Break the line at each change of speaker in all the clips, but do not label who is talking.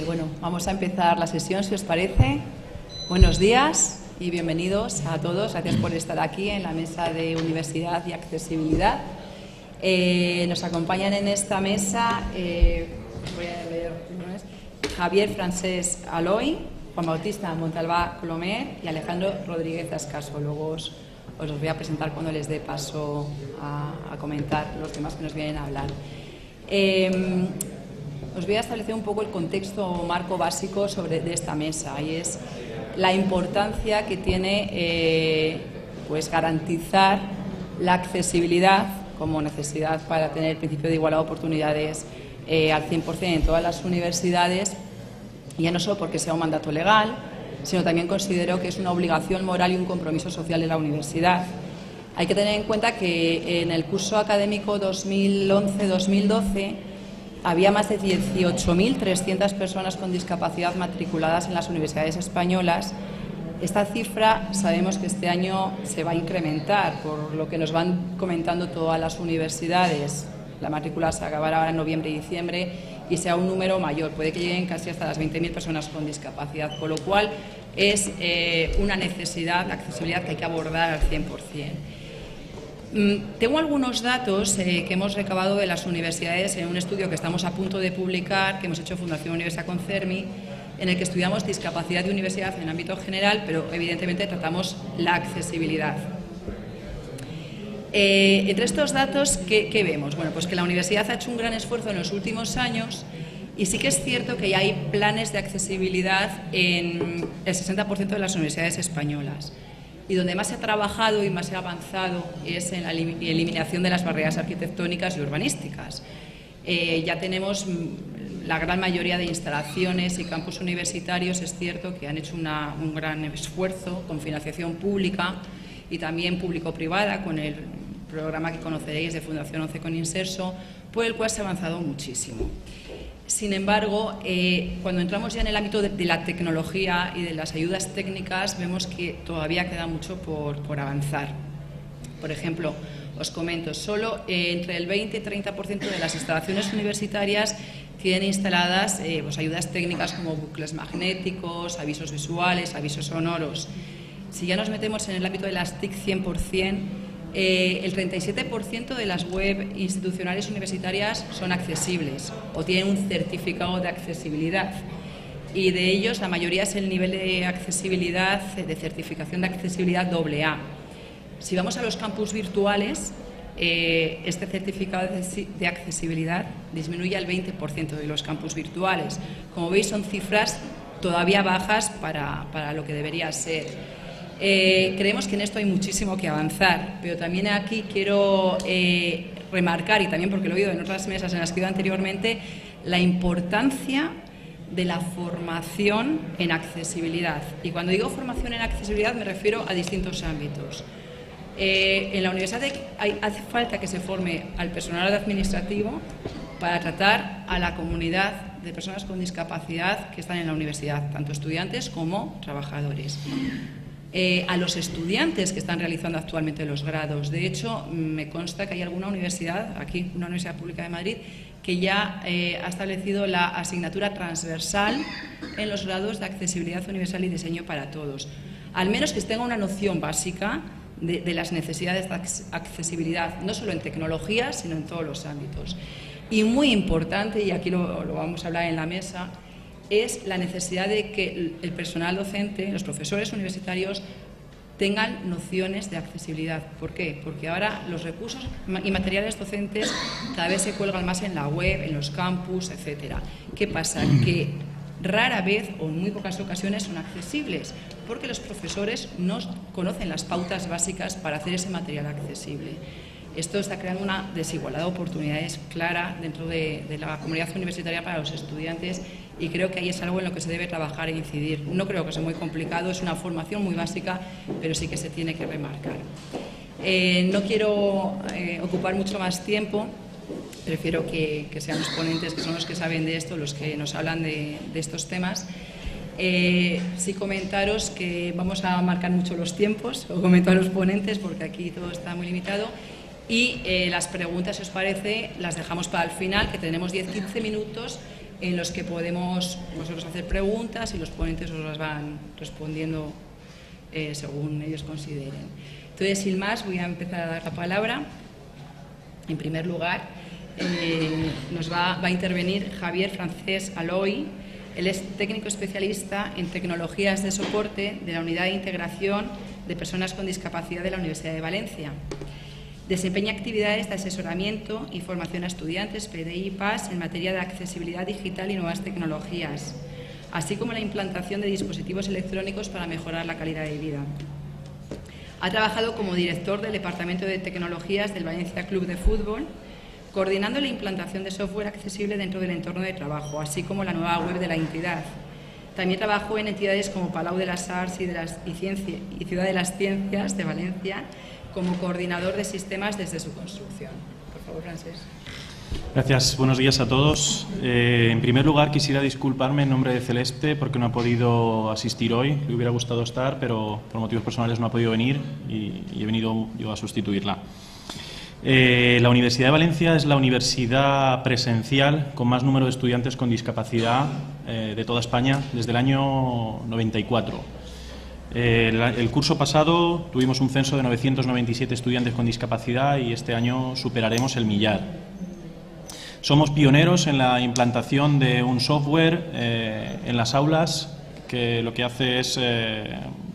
Bueno, vamos a empezar la sesión, si os parece. Buenos días y bienvenidos a todos. Gracias por estar aquí en la mesa de Universidad y Accesibilidad. Nos acompañan en esta mesa voy a leer Javier Francés Aloy, Juan Bautista Montalbá Colomer y Alejandro Rodríguez Ascaso. Luego os los voy a presentar cuando les dé paso a comentar los temas que nos vienen a hablar. Os voy a establecer un poco el contexto o marco básico de esta mesa, y es la importancia que tiene pues garantizar la accesibilidad como necesidad para tener el principio de igualdad de oportunidades al 100% en todas las universidades, ya no solo porque sea un mandato legal, sino también considero que es una obligación moral y un compromiso social de la universidad. Hay que tener en cuenta que en el curso académico 2011-2012 había más de 18.300 personas con discapacidad matriculadas en las universidades españolas. Esta cifra sabemos que este año se va a incrementar, por lo que nos van comentando todas las universidades. La matrícula se acabará ahora en noviembre y diciembre y sea un número mayor, puede que lleguen casi hasta las 20.000 personas con discapacidad, con lo cual es una necesidad de accesibilidad que hay que abordar al 100%. Tengo algunos datos que hemos recabado de las universidades en un estudio que estamos a punto de publicar, que hemos hecho Fundación Universidad con CERMI, en el que estudiamos discapacidad de universidad en ámbito general, pero evidentemente tratamos la accesibilidad. Entre estos datos, ¿qué vemos? Bueno, pues que la universidad ha hecho un gran esfuerzo en los últimos años y sí que es cierto que ya hay planes de accesibilidad en el 60% de las universidades españolas. Y donde más se ha trabajado y más se ha avanzado es en la eliminación de las barreras arquitectónicas y urbanísticas. Ya tenemos la gran mayoría de instalaciones y campus universitarios, es cierto que han hecho un gran esfuerzo con financiación pública y también público-privada con el programa que conoceréis de Fundación 11 con Inserso, por el cual se ha avanzado muchísimo. Sin embargo, cuando entramos ya en el ámbito de la tecnología y de las ayudas técnicas, vemos que todavía queda mucho por avanzar. Por ejemplo, os comento, solo entre el 20 y 30% de las instalaciones universitarias tienen instaladas pues, ayudas técnicas como bucles magnéticos, avisos visuales, avisos sonoros. Si ya nos metemos en el ámbito de las TIC 100%, el 37% de las web institucionales universitarias son accesibles o tienen un certificado de accesibilidad, y de ellos la mayoría es el nivel de accesibilidad, de certificación de accesibilidad AA. Si vamos a los campus virtuales, este certificado de accesibilidad disminuye al 20% de los campus virtuales. Como veis, son cifras todavía bajas para lo que debería ser. Creemos que en esto hay muchísimo que avanzar, pero también aquí quiero remarcar, y también porque lo he oído en otras mesas en las que he ido anteriormente, la importancia de la formación en accesibilidad. Y cuando digo formación en accesibilidad me refiero a distintos ámbitos. En la universidad hace falta que se forme al personal administrativo para tratar a la comunidad de personas con discapacidad que están en la universidad, tanto estudiantes como trabajadores. A los estudiantes que están realizando actualmente los grados. De hecho, me consta que hay alguna universidad, aquí una universidad pública de Madrid, que ya ha establecido la asignatura transversal en los grados de accesibilidad universal y diseño para todos. Al menos que tenga una noción básica de las necesidades de accesibilidad, no solo en tecnología, sino en todos los ámbitos. Y muy importante, y aquí lo vamos a hablar en la mesa, es la necesidad de que el personal docente, los profesores universitarios, tengan nociones de accesibilidad. ¿Por qué? Porque ahora los recursos y materiales docentes cada vez se cuelgan más en la web, en los campus, etc. ¿Qué pasa? Que rara vez o en muy pocas ocasiones son accesibles, porque los profesores no conocen las pautas básicas para hacer ese material accesible. Esto está creando una desigualdad de oportunidades clara dentro de la comunidad universitaria para los estudiantes, y creo que ahí es algo en lo que se debe trabajar e incidir. No creo que sea muy complicado, es una formación muy básica, pero sí que se tiene que remarcar. No quiero ocupar mucho más tiempo, prefiero que sean los ponentes, que son los que saben de esto, los que nos hablan de estos temas. Sí comentaros que vamos a marcar mucho los tiempos, lo comento a los ponentes porque aquí todo está muy limitado. Y las preguntas, si os parece, las dejamos para el final, que tenemos 10-15 minutos en los que podemos nosotros hacer preguntas y los ponentes os las van respondiendo según ellos consideren. Entonces, sin más, voy a empezar a dar la palabra. En primer lugar, nos va a intervenir Javier Francés Aloy. Él es técnico especialista en tecnologías de soporte de la Unidad de Integración de Personas con Discapacidad de la Universidad de Valencia. Desempeña actividades de asesoramiento y formación a estudiantes, PDI y PAS en materia de accesibilidad digital y nuevas tecnologías, así como la implantación de dispositivos electrónicos para mejorar la calidad de vida. Ha trabajado como director del Departamento de Tecnologías del Valencia Club de Fútbol, coordinando la implantación de software accesible dentro del entorno de trabajo, así como la nueva web de la entidad. También trabajó en entidades como Palau de las Arts y Ciudad de las Ciencias de Valencia, como coordinador de sistemas desde su construcción. Por favor, Francés.
Gracias. Buenos días a todos. En primer lugar, quisiera disculparme en nombre de Celeste porque no ha podido asistir hoy. Le hubiera gustado estar, pero por motivos personales no ha podido venir y he venido yo a sustituirla. La Universidad de Valencia es la universidad presencial con más número de estudiantes con discapacidad de toda España desde el año 94. El curso pasado tuvimos un censo de 997 estudiantes con discapacidad y este año superaremos el millar. Somos pioneros en la implantación de un software en las aulas que lo que hace es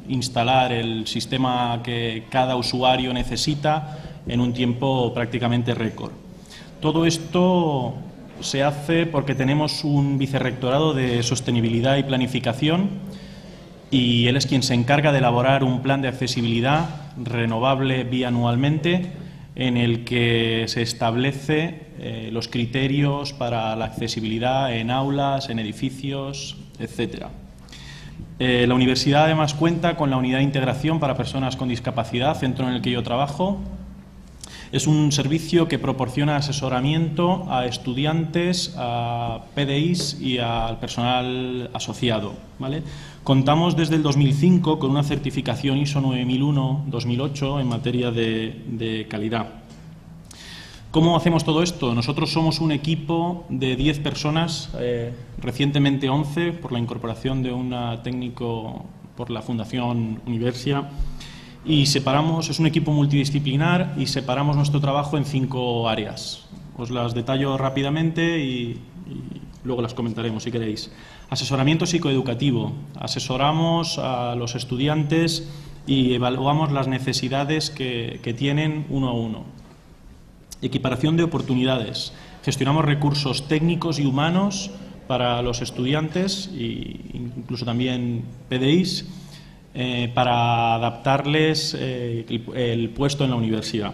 instalar el sistema que cada usuario necesita en un tiempo prácticamente récord. Todo esto se hace porque tenemos un vicerrectorado de sostenibilidad y planificación y él es quien se encarga de elaborar un plan de accesibilidad renovable bianualmente en el que se establece los criterios para la accesibilidad en aulas, en edificios, etc. La universidad además cuenta con la Unidad de Integración para Personas con Discapacidad, centro en el que yo trabajo. Es un servicio que proporciona asesoramiento a estudiantes, a PDIs y al personal asociado, ¿vale? Contamos desde el 2005 con una certificación ISO 9001-2008 en materia de calidad. ¿Cómo hacemos todo esto? Nosotros somos un equipo de 10 personas, recientemente 11 por la incorporación de un técnico por la Fundación Universia. Y separamos, es un equipo multidisciplinar y separamos nuestro trabajo en 5 áreas. Os las detallo rápidamente y luego las comentaremos si queréis. Asesoramiento psicoeducativo. Asesoramos a los estudiantes y evaluamos las necesidades que tienen uno a uno. Equiparación de oportunidades. Gestionamos recursos técnicos y humanos para los estudiantes e incluso también PDIs. Para adaptarles el puesto en la universidad.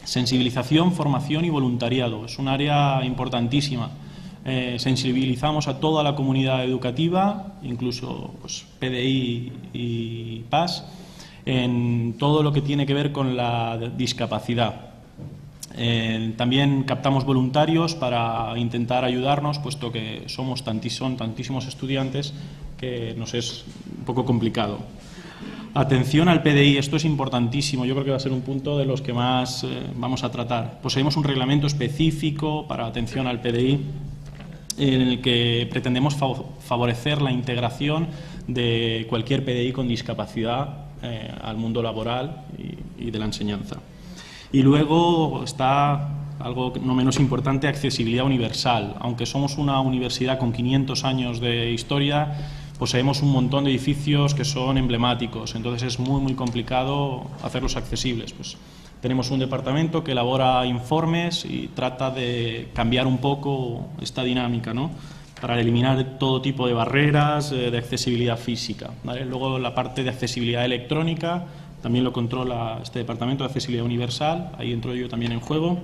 Sensibilización, formación y voluntariado. Es un área importantísima. Sensibilizamos a toda la comunidad educativa, incluso pues, PDI y PAS, en todo lo que tiene que ver con la discapacidad. También captamos voluntarios para intentar ayudarnos, puesto que son tantísimos estudiantes que nos es un poco complicado. Atención al PDI, esto es importantísimo, yo creo que va a ser un punto de los que más vamos a tratar. Poseemos un reglamento específico para atención al PDI en el que pretendemos favorecer la integración de cualquier PDI con discapacidad al mundo laboral y de la enseñanza. Y luego está algo no menos importante, accesibilidad universal. Aunque somos una universidad con 500 años de historia, poseemos un montón de edificios que son emblemáticos, entonces es muy complicado hacerlos accesibles. Pues tenemos un departamento que elabora informes y trata de cambiar un poco esta dinámica, ¿no?, para eliminar todo tipo de barreras de accesibilidad física, ¿vale? Luego la parte de accesibilidad electrónica también lo controla este departamento de accesibilidad universal, ahí entro yo también en juego.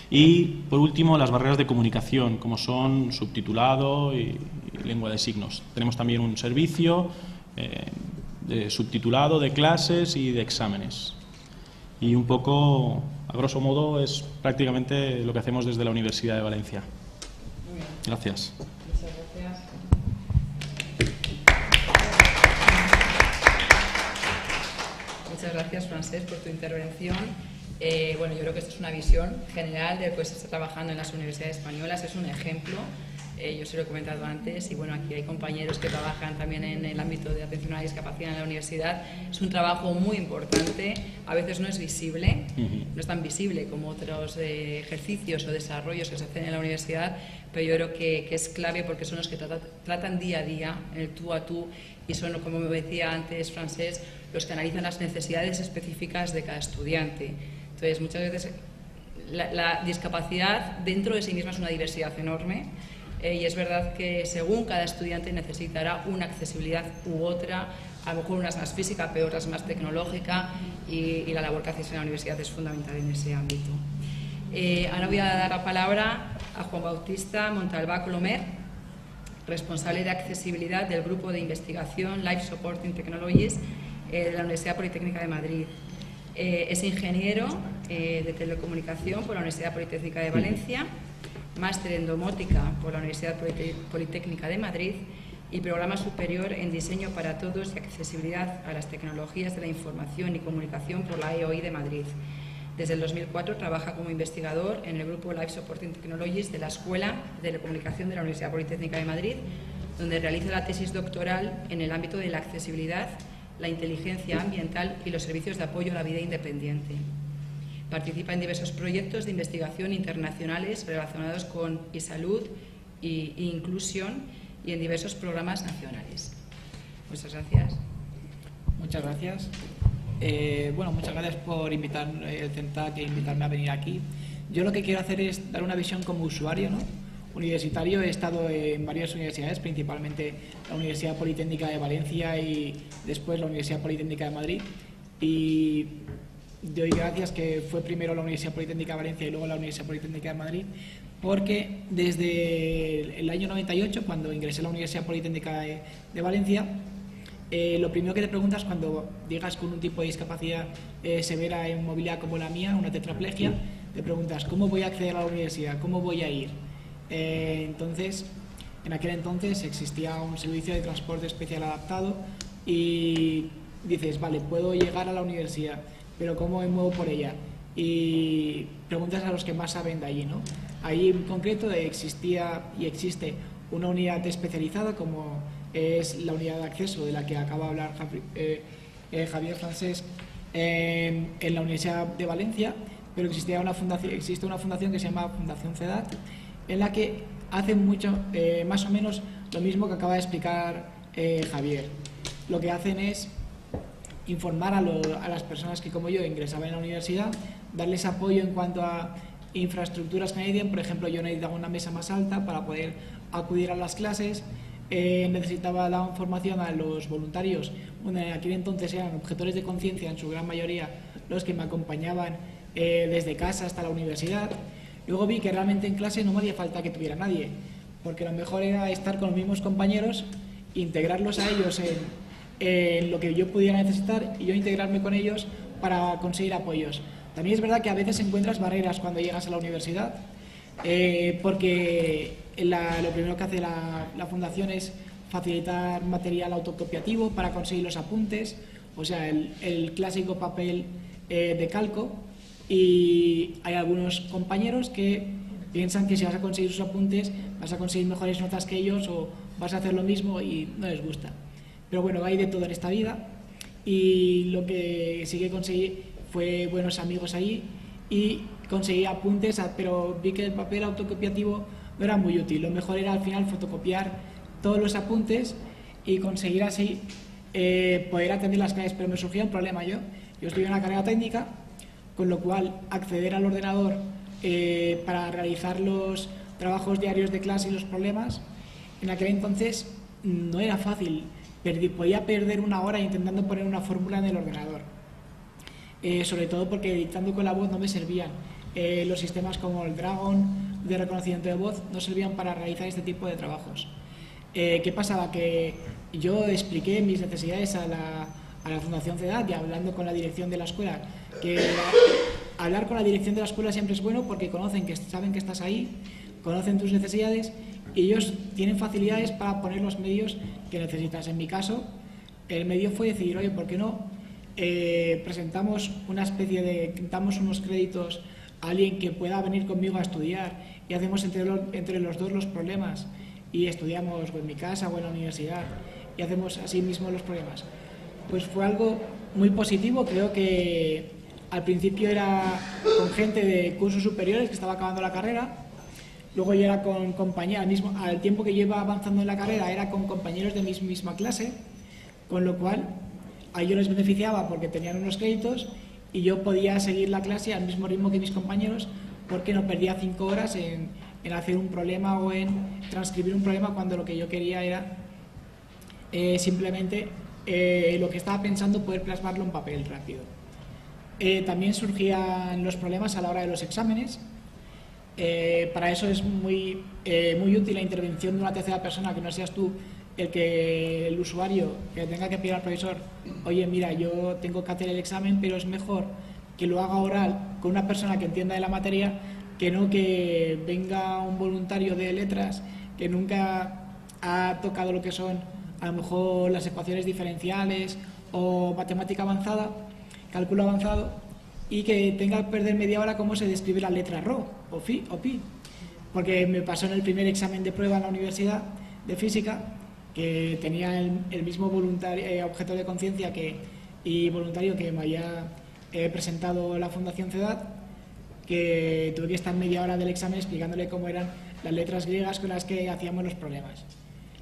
Y, por último, las barreras de comunicación, como son subtitulado y lengua de signos. Tenemos también un servicio de subtitulado de clases y de exámenes. Y un poco, a grosso modo, es prácticamente lo que hacemos desde la Universidad de Valencia. Gracias.
Muchas gracias. Muchas gracias, Francés, por tu intervención. Bueno, yo creo que esta es una visión general de lo que se está trabajando en las universidades españolas. Es un ejemplo Yo se lo he comentado antes y bueno, aquí hay compañeros que trabajan también en el ámbito de atención a la discapacidad en la universidad. Es un trabajo muy importante, a veces no es visible, no es tan visible como otros ejercicios o desarrollos que se hacen en la universidad, pero yo creo que es clave porque son los que tratan día a día, en el tú a tú, y son, como me decía antes Francesc, los que analizan las necesidades específicas de cada estudiante. Entonces, muchas veces la discapacidad dentro de sí misma es una diversidad enorme. Y es verdad que según cada estudiante necesitará una accesibilidad u otra, a lo mejor unas más física, pero otras más tecnológica, y la labor que hacéis en la universidad es fundamental en ese ámbito. Ahora voy a dar la palabra a Juan Bautista Montalbà Colomer, responsable de accesibilidad del grupo de investigación Life Supporting Technologies de la Universidad Politécnica de Madrid. Es ingeniero de telecomunicación por la Universidad Politécnica de Valencia, máster en domótica por la Universidad Politécnica de Madrid y programa superior en diseño para todos y accesibilidad a las tecnologías de la información y comunicación por la EOI de Madrid. Desde el 2004 trabaja como investigador en el grupo Life Supporting Technologies de la Escuela de Telecomunicación de la Universidad Politécnica de Madrid, donde realiza la tesis doctoral en el ámbito de la accesibilidad, la inteligencia ambiental y los servicios de apoyo a la vida independiente. Participa en diversos proyectos de investigación internacionales relacionados con e-salud e inclusión y en diversos programas nacionales. Muchas gracias.
Muchas gracias. Bueno, muchas gracias por invitarme a venir aquí. Yo lo que quiero hacer es dar una visión como usuario, ¿no? Universitario. He estado en varias universidades, principalmente la Universidad Politécnica de Valencia y después la Universidad Politécnica de Madrid. Y doy gracias que fue primero la Universidad Politécnica de Valencia y luego la Universidad Politécnica de Madrid, porque desde el año 98, cuando ingresé a la Universidad Politécnica de Valencia, lo primero que te preguntas cuando llegas con un tipo de discapacidad severa en movilidad como la mía, una tetraplegia, te preguntas ¿cómo voy a acceder a la universidad? ¿Cómo voy a ir? Entonces, en aquel entonces existía un servicio de transporte especial adaptado y dices, vale, puedo llegar a la universidad, pero ¿cómo me muevo por ella? Y preguntas a los que más saben de allí, ¿no? Ahí en concreto existía y existe una unidad especializada como es la unidad de acceso de la que acaba de hablar Javier Francesc en la Universidad de Valencia, pero existe una fundación que se llama Fundación CEDAT, en la que hacen mucho, más o menos lo mismo que acaba de explicar Javier. Lo que hacen es informar a las personas que como yo ingresaban en la universidad, darles apoyo en cuanto a infraestructuras que necesitan. Por ejemplo, yo necesitaba una mesa más alta para poder acudir a las clases, necesitaba dar formación a los voluntarios. Bueno, en aquel entonces eran objetores de conciencia en su gran mayoría los que me acompañaban desde casa hasta la universidad. Luego vi que realmente en clase no me hacía falta que tuviera nadie, porque lo mejor era estar con los mismos compañeros, integrarlos a ellos en lo que yo pudiera necesitar y yo integrarme con ellos para conseguir apoyos. También es verdad que a veces encuentras barreras cuando llegas a la universidad, porque lo primero que hace la fundación es facilitar material autocopiativo para conseguir los apuntes, o sea, el clásico papel de calco, y hay algunos compañeros que piensan que si vas a conseguir sus apuntes vas a conseguir mejores notas que ellos o vas a hacer lo mismo y no les gusta. Pero bueno, hay de todo en esta vida y lo que sí que conseguí fue buenos amigos ahí y conseguí apuntes, pero vi que el papel autocopiativo no era muy útil. Lo mejor era al final fotocopiar todos los apuntes y conseguir así poder atender las clases, pero me surgía un problema. Yo estudié en una carrera técnica, con lo cual acceder al ordenador para realizar los trabajos diarios de clase y los problemas, en aquel entonces no era fácil. Podía perder una hora intentando poner una fórmula en el ordenador, sobre todo porque dictando con la voz no me servían. Los sistemas como el Dragon de reconocimiento de voz no servían para realizar este tipo de trabajos. ¿Qué pasaba? Que yo expliqué mis necesidades a la Fundación CEDAT y hablando con la dirección de la escuela, que hablar con la dirección de la escuela siempre es bueno porque saben que estás ahí, conocen tus necesidades y ellos tienen facilidades para poner los medios que necesitas. En mi caso, el medio fue decidir, oye, ¿por qué no presentamos damos unos créditos a alguien que pueda venir conmigo a estudiar y hacemos entre los dos los problemas y estudiamos o en mi casa o en la universidad y hacemos así mismo los problemas. Pues fue algo muy positivo. Creo que al principio era con gente de cursos superiores que estaba acabando la carrera, luego yo era con compañeros, al tiempo que yo iba avanzando en la carrera era con compañeros de mi misma clase, con lo cual a ellos les beneficiaba porque tenían unos créditos y yo podía seguir la clase al mismo ritmo que mis compañeros porque no perdía 5 horas en hacer un problema o en transcribir un problema cuando lo que yo quería era simplemente lo que estaba pensando poder plasmarlo en papel rápido. También surgían los problemas a la hora de los exámenes. Para eso es muy útil la intervención de una tercera persona, que no seas tú el usuario que tenga que pedir al profesor: oye, mira, yo tengo que hacer el examen, pero es mejor que lo haga oral con una persona que entienda de la materia, que no que venga un voluntario de letras que nunca ha tocado lo que son a lo mejor las ecuaciones diferenciales o matemática avanzada, cálculo avanzado, y que tenga que perder media hora cómo se describe la letra ρ o phi o pi. Porque me pasó en el primer examen de prueba en la universidad de física, que tenía el mismo objeto de conciencia y voluntario que me había presentado la Fundación CEDAT, que tuve que estar media hora del examen explicándole cómo eran las letras griegas con las que hacíamos los problemas.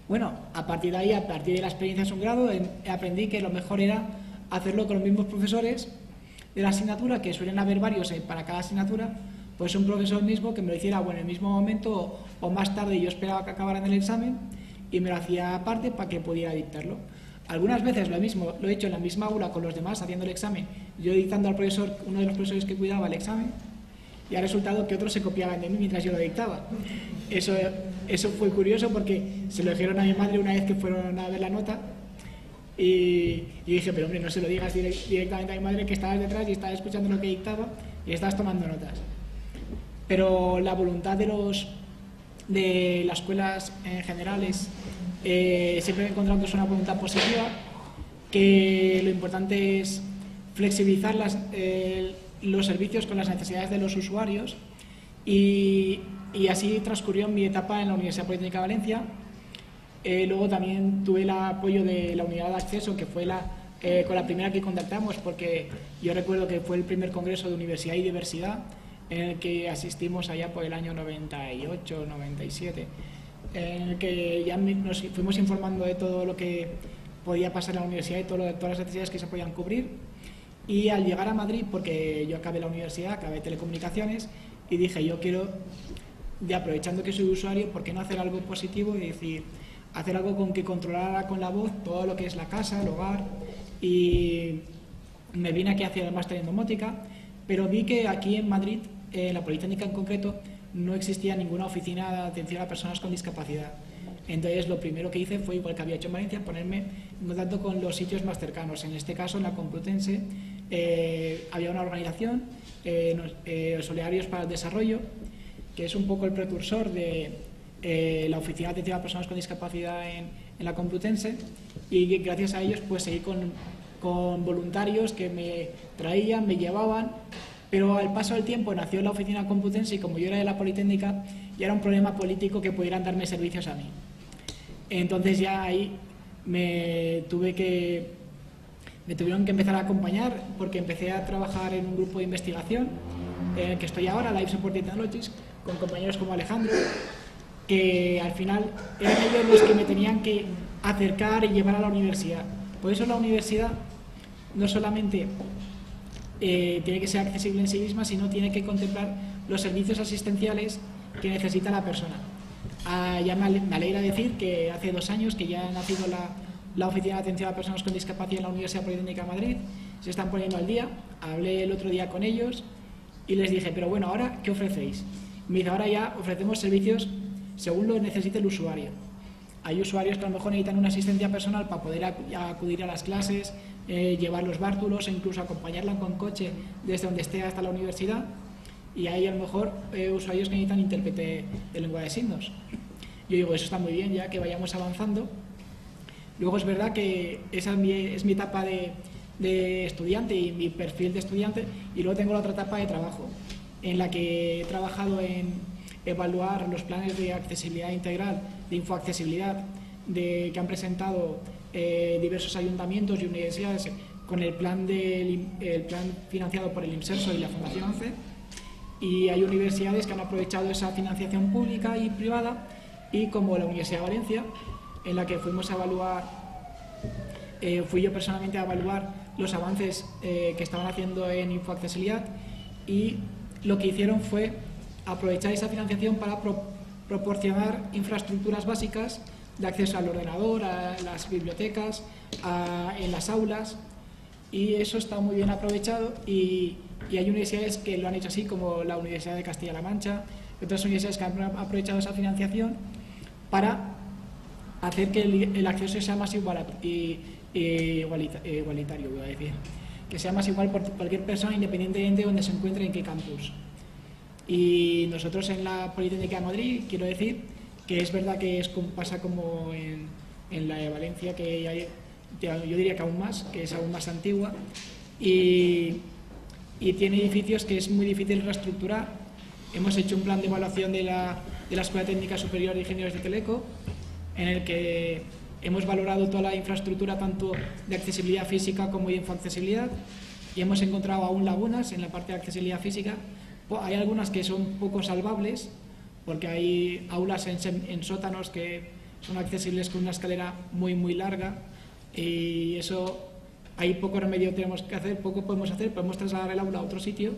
Bueno, a partir de ahí, a partir de la experiencia de un grado, aprendí que lo mejor era hacerlo con los mismos profesores de la asignatura, que suelen haber varios para cada asignatura, pues un profesor mismo que me lo hiciera en el mismo momento o más tarde. Yo esperaba que acabaran el examen y me lo hacía aparte para que pudiera dictarlo. Algunas veces lo he hecho en la misma aula con los demás haciendo el examen, yo dictando al profesor, uno de los profesores que cuidaba el examen, y ha resultado que otros se copiaban de mí mientras yo lo dictaba. Eso fue curioso porque se lo dijeron a mi madre una vez que fueron a ver la nota y dije, pero hombre, no se lo digas directamente a mi madre, que estabas detrás y estabas escuchando lo que dictaba y estabas tomando notas. Pero la voluntad de las escuelas en general siempre he encontrado que es una voluntad positiva, que lo importante es flexibilizar los servicios con las necesidades de los usuarios, y así transcurrió mi etapa en la Universidad Politécnica de Valencia. Luego también tuve el apoyo de la unidad de acceso, que fue con la primera que contactamos, porque yo recuerdo que fue el primer congreso de Universidad y Diversidad en el que asistimos allá por el año 98, 97, en el que ya nos fuimos informando de todo lo que podía pasar en la universidad y todas las necesidades que se podían cubrir. Y al llegar a Madrid, porque yo acabé la universidad, acabé telecomunicaciones, y dije, yo quiero, aprovechando que soy usuario, ¿por qué no hacer algo positivo? Y decir, hacer algo con que controlara con la voz todo lo que es la casa, el hogar. Y me vine aquí a hacer el máster en domótica, pero vi que aquí en Madrid, en la Politécnica en concreto, no existía ninguna oficina de atención a personas con discapacidad. Entonces lo primero que hice fue, igual que había hecho en Valencia, ponerme en contacto con los sitios más cercanos. En este caso, en la Complutense, había una organización, los Olearios para el Desarrollo, que es un poco el precursor de la Oficina de Atención a Personas con Discapacidad en la Complutense, y gracias a ellos pues seguí con voluntarios que me traían, me llevaban. Pero al paso del tiempo nació la Oficina Complutense, y como yo era de la Politécnica, ya era un problema político que pudieran darme servicios a mí. Entonces ya ahí me tuvieron que empezar a acompañar, porque empecé a trabajar en un grupo de investigación en el que estoy ahora, Life Support Technologies, con compañeros como Alejandro, que al final eran ellos los que me tenían que acercar y llevar a la universidad. Por eso la universidad no solamente tiene que ser accesible en sí misma, sino tiene que contemplar los servicios asistenciales que necesita la persona. Ya me alegra decir que hace 2 años que ya ha nacido la Oficina de Atención a Personas con Discapacidad en la Universidad Politécnica de Madrid. Se están poniendo al día. Hablé el otro día con ellos y les dije, pero bueno, ¿ahora qué ofrecéis? Me dice, ahora ya ofrecemos servicios según lo necesite el usuario. Hay usuarios que a lo mejor necesitan una asistencia personal para poder acudir a las clases, llevar los bártulos e incluso acompañarla con coche desde donde esté hasta la universidad. Y hay a lo mejor usuarios que necesitan intérprete de lengua de signos. Yo digo, eso está muy bien, ya que vayamos avanzando. Luego es verdad que esa es mi etapa de estudiante y mi perfil de estudiante, y luego tengo la otra etapa de trabajo, en la que he trabajado en evaluar los planes de accesibilidad integral infoaccesibilidad que han presentado diversos ayuntamientos y universidades con el plan financiado por el IMSERSO y la Fundación ONCE, y hay universidades que han aprovechado esa financiación pública y privada, y como la Universidad de Valencia, en la que fuimos a evaluar, fui yo personalmente a evaluar los avances que estaban haciendo en infoaccesibilidad, y lo que hicieron fue aprovechar esa financiación para proporcionar infraestructuras básicas de acceso al ordenador, a las bibliotecas, en las aulas, y eso está muy bien aprovechado, y hay universidades que lo han hecho así, como la Universidad de Castilla-La Mancha, y otras universidades que han aprovechado esa financiación para hacer que el acceso sea más igualitario, voy a decir, que sea más igual por cualquier persona, independientemente de donde se encuentre, en qué campus. Y nosotros en la Politécnica de Madrid, quiero decir que es verdad que pasa como en la de Valencia, que yo diría que aún más, que es aún más antigua, y tiene edificios que es muy difícil reestructurar. Hemos hecho un plan de evaluación de la Escuela Técnica Superior de Ingenieros de Teleco, en el que hemos valorado toda la infraestructura, tanto de accesibilidad física como de infoaccesibilidad, y hemos encontrado aún lagunas en la parte de accesibilidad física. Hay algunas que son poco salvables, porque hay aulas en sótanos que son accesibles con una escalera muy larga, y eso hay poco remedio tenemos que hacer, poco podemos hacer, podemos trasladar el aula a otro sitio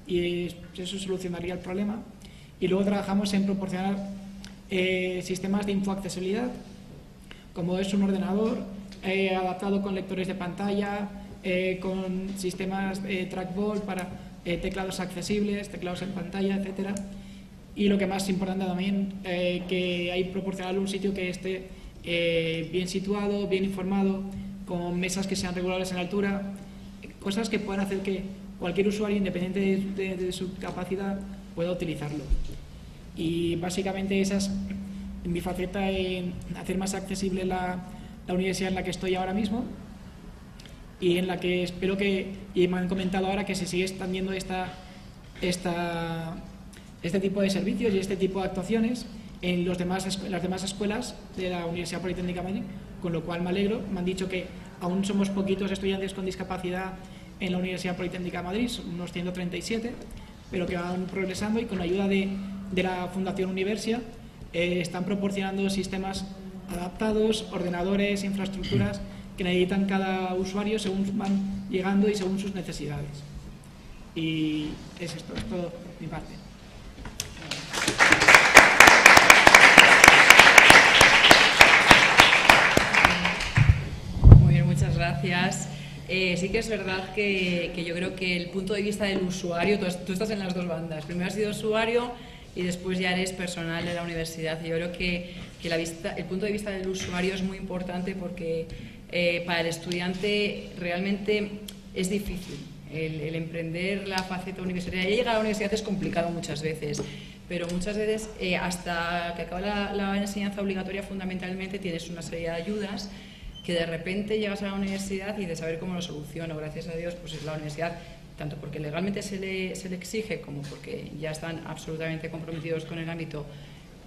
y eso solucionaría el problema. Y luego trabajamos en proporcionar sistemas de infoaccesibilidad, como es un ordenador adaptado con lectores de pantalla, con sistemas trackball para teclados accesibles, teclados en pantalla, etcétera. Y lo que más importante también, que hay proporcionar un sitio que esté bien situado, bien informado, con mesas que sean regulables en altura, cosas que puedan hacer que cualquier usuario, independiente de su capacidad, pueda utilizarlo. Y básicamente esa es mi faceta en hacer más accesible la universidad en la que estoy ahora mismo, y en la que espero que, y me han comentado ahora, que se sigue expandiendo este tipo de servicios y este tipo de actuaciones en las demás escuelas de la Universidad Politécnica de Madrid, con lo cual me alegro. Me han dicho que aún somos poquitos estudiantes con discapacidad en la Universidad Politécnica de Madrid, son unos 137, pero que van progresando, y con la ayuda de la Fundación Universia están proporcionando sistemas adaptados, ordenadores, infraestructuras que necesitan cada usuario según van llegando y según sus necesidades. Y es esto, es todo mi parte.
Muy bien, muchas gracias. Sí que es verdad que yo creo que el punto de vista del usuario, tú estás en las dos bandas, primero has sido usuario y después ya eres personal de la universidad. Yo creo que el punto de vista del usuario es muy importante, porque para el estudiante realmente es difícil el emprender la faceta universitaria. Llegar a la universidad es complicado muchas veces, pero muchas veces hasta que acaba la enseñanza obligatoria, fundamentalmente tienes una serie de ayudas que de repente llegas a la universidad y de saber cómo lo soluciono. Gracias a Dios, pues es la universidad, tanto porque legalmente se le exige como porque ya están absolutamente comprometidos con el ámbito,